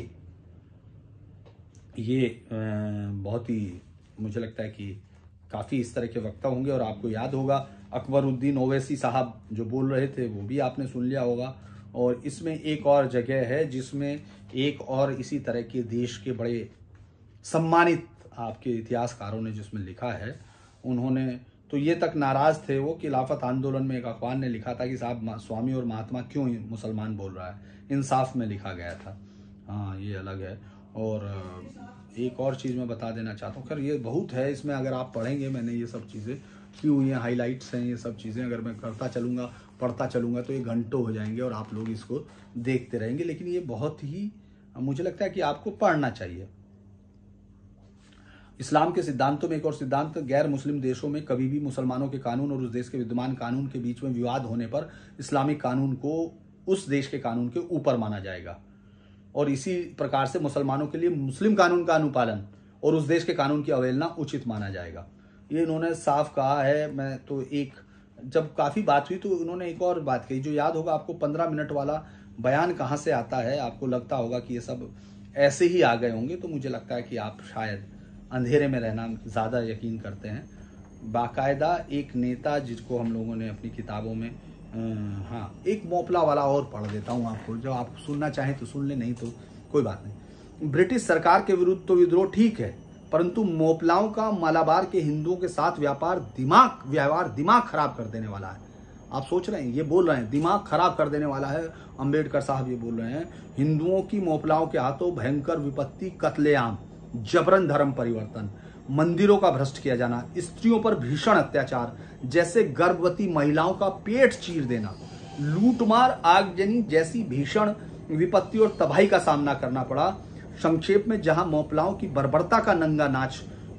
ये बहुत ही मुझे लगता है कि काफ़ी इस तरह के वक्ता होंगे। और आपको याद होगा अकबरुद्दीन ओवैसी साहब जो बोल रहे थे वो भी आपने सुन लिया होगा। और इसमें एक और जगह है जिसमें एक और इसी तरह के देश के बड़े सम्मानित आपके इतिहासकारों ने जिसमें लिखा है, उन्होंने तो ये तक नाराज थे वो कि खिलाफत आंदोलन में एक अखबार ने लिखा था कि साहब स्वामी और महात्मा क्यों मुसलमान बोल रहा है। इंसाफ में लिखा गया था। हाँ, ये अलग है। और एक और चीज़ मैं बता देना चाहता हूँ, खैर ये बहुत है इसमें, अगर आप पढ़ेंगे, मैंने ये सब चीज़ें की हुई हैं, हाईलाइट्स हैं ये सब चीज़ें, अगर मैं करता चलूँगा पढ़ता चलूँगा तो ये घंटों हो जाएंगे और आप लोग इसको देखते रहेंगे। लेकिन ये बहुत ही मुझे लगता है कि आपको पढ़ना चाहिए। इस्लाम के सिद्धांतों में एक और सिद्धांत, गैर मुस्लिम देशों में कभी भी मुसलमानों के कानून और उस देश के विद्यमान कानून के बीच में विवाद होने पर इस्लामिक कानून को उस देश के कानून के ऊपर माना जाएगा। और इसी प्रकार से मुसलमानों के लिए मुस्लिम कानून का अनुपालन और उस देश के कानून की अवहेलना उचित माना जाएगा। ये इन्होंने साफ कहा है। मैं तो एक जब काफ़ी बात हुई तो उन्होंने एक और बात कही जो याद होगा आपको, 15 मिनट वाला बयान कहाँ से आता है। आपको लगता होगा कि ये सब ऐसे ही आ गए होंगे, तो मुझे लगता है कि आप शायद अंधेरे में रहना ज़्यादा यकीन करते हैं। बाकायदा एक नेता जिसको हम लोगों ने अपनी किताबों में हाँ, एक मोपला वाला और पढ़ देता हूँ आपको, जो आप सुनना चाहें तो सुन ले, नहीं तो कोई बात नहीं। ब्रिटिश सरकार के विरुद्ध तो विद्रोह ठीक है, परंतु मोपलाओं का मलाबार के हिंदुओं के साथ व्यवहार दिमाग खराब कर देने वाला है। आप सोच रहे हैं, ये बोल रहे हैं दिमाग खराब कर देने वाला है। अंबेडकर साहब ये बोल रहे हैं, हिंदुओं की मोपलाओं के हाथों भयंकर विपत्ति, कत्लेआम, जबरन धर्म परिवर्तन, मंदिरों का भ्रष्ट किया जाना, स्त्रियों पर भीषण अत्याचार, जैसे गर्भवती महिलाओं का पेट चीर देना, लूटमार, आगजनी जैसी भीषण विपत्ति और तबाही का सामना करना पड़ा। संक्षेप में, जहां मोपलाओं की बर्बरता का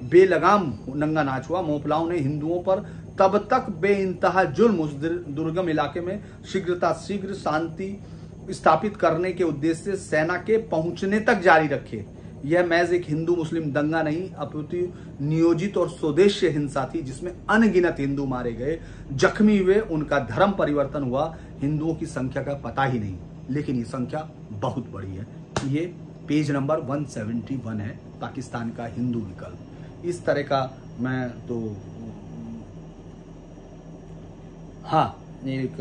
बेलगाम नंगा नाच हुआ, मोपलाओं ने हिंदुओं पर तब तक बेइंतहा जुल्म उस दुर्गम इलाके में शीघ्र शांति स्थापित करने के उद्देश्य से सेना के पहुंचने तक जारी रखे। यह महज एक हिंदू मुस्लिम दंगा नहीं, अपितु नियोजित और स्वदेशी हिंसा थी, जिसमें अनगिनत हिंदू मारे गए, जख्मी हुए, उनका धर्म परिवर्तन हुआ। हिंदुओं की संख्या का पता ही नहीं, लेकिन ये संख्या बहुत बड़ी है। ये पेज नंबर 171 है, पाकिस्तान का हिंदू विकल्प। इस तरह का मैं तो हाँ, एक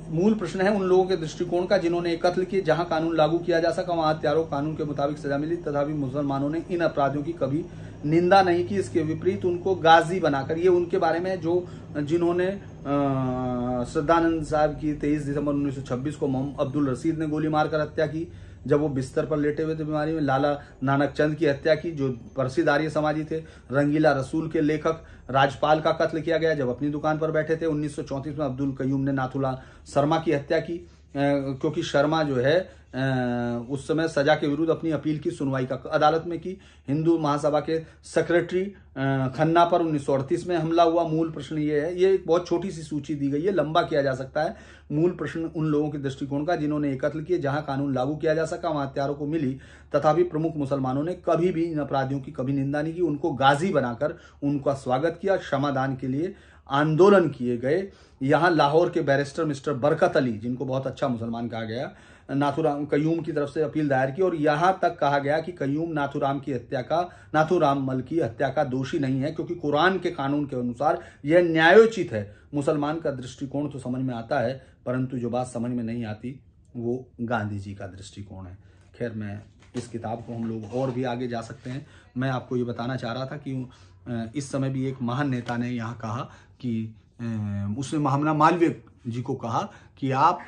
मूल प्रश्न है उन लोगों के दृष्टिकोण का जिन्होंने एक कत्ल किए, जहां कानून लागू किया जा सका वहां हत्यारों को कानून के मुताबिक सजा मिली, तथापि मुसलमानों ने इन अपराधियों की कभी निंदा नहीं की। इसके विपरीत उनको गाजी बनाकर, ये उनके बारे में जो जिन्होंने श्रद्धानंद साहब की 23 दिसंबर 1926 को मोहम्मद अब्दुल रशीद ने गोली मारकर हत्या की, जब वो बिस्तर पर लेटे हुए थे बीमारी में। लाला नानक चंद की हत्या की, जो प्रसिद्ध आर्य समाजी थे। रंगीला रसूल के लेखक राजपाल का कत्ल किया गया जब अपनी दुकान पर बैठे थे। 1934 में अब्दुल कयूम ने नाथुला शर्मा की हत्या की, क्योंकि शर्मा जो है उस समय सजा के विरुद्ध अपनी अपील की सुनवाई का अदालत में की। हिंदू महासभा के सेक्रेटरी खन्ना पर 1938 में हमला हुआ। मूल प्रश्न ये है, ये एक बहुत छोटी सी सूची दी गई है, लंबा किया जा सकता है। मूल प्रश्न उन लोगों के दृष्टिकोण का जिन्होंने एक कत्ल किए, जहां कानून लागू किया जा सका वहां हत्यारों को मिली, तथापि प्रमुख मुसलमानों ने कभी भी इन अपराधियों की कभी निंदा नहीं की। उनको गाजी बनाकर उनका स्वागत किया, क्षमादान के लिए आंदोलन किए गए। यहाँ लाहौर के बैरिस्टर मिस्टर बरकत अली, जिनको बहुत अच्छा मुसलमान कहा गया, नाथुराम कयूम की तरफ से अपील दायर की और यहां तक कहा गया कि कयूम नाथुराम मल की हत्या का दोषी नहीं है, क्योंकि कुरान के कानून के अनुसार यह न्यायोचित है। मुसलमान का दृष्टिकोण तो समझ में आता है, परंतु जो बात समझ में नहीं आती वो गांधी जी का दृष्टिकोण है। खैर, मैं इस किताब को हम लोग और भी आगे जा सकते हैं। मैं आपको ये बताना चाह रहा था कि इस समय भी एक महान नेता ने यहाँ कहा कि उसने महामना मालवीय जी को कहा कि आप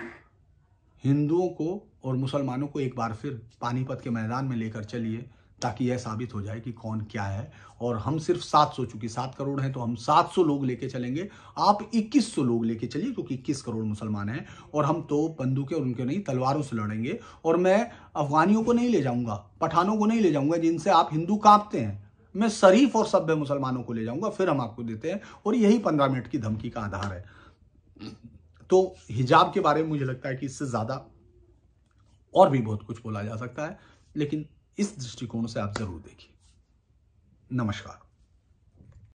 हिंदुओं को और मुसलमानों को एक बार फिर पानीपत के मैदान में लेकर चलिए, ताकि यह साबित हो जाए कि कौन क्या है। और हम सिर्फ 700, चूंकि 7 करोड़ हैं तो हम 700 लोग लेके चलेंगे, आप 2100 लोग लेके चलिए, क्योंकि 21 करोड़ मुसलमान हैं। और हम तो बंदूकें और उनके नहीं, तलवारों से लड़ेंगे। और मैं अफगानियों को नहीं ले जाऊंगा, पठानों को नहीं ले जाऊंगा, जिनसे आप हिंदू कांपते हैं। मैं शरीफ और सभ्य मुसलमानों को ले जाऊंगा, फिर हम आपको देते हैं। और यही 15 मिनट की धमकी का आधार है। तो हिजाब के बारे में मुझे लगता है कि इससे ज्यादा और भी बहुत कुछ बोला जा सकता है, लेकिन इस दृष्टिकोण से आप जरूर देखिए। नमस्कार।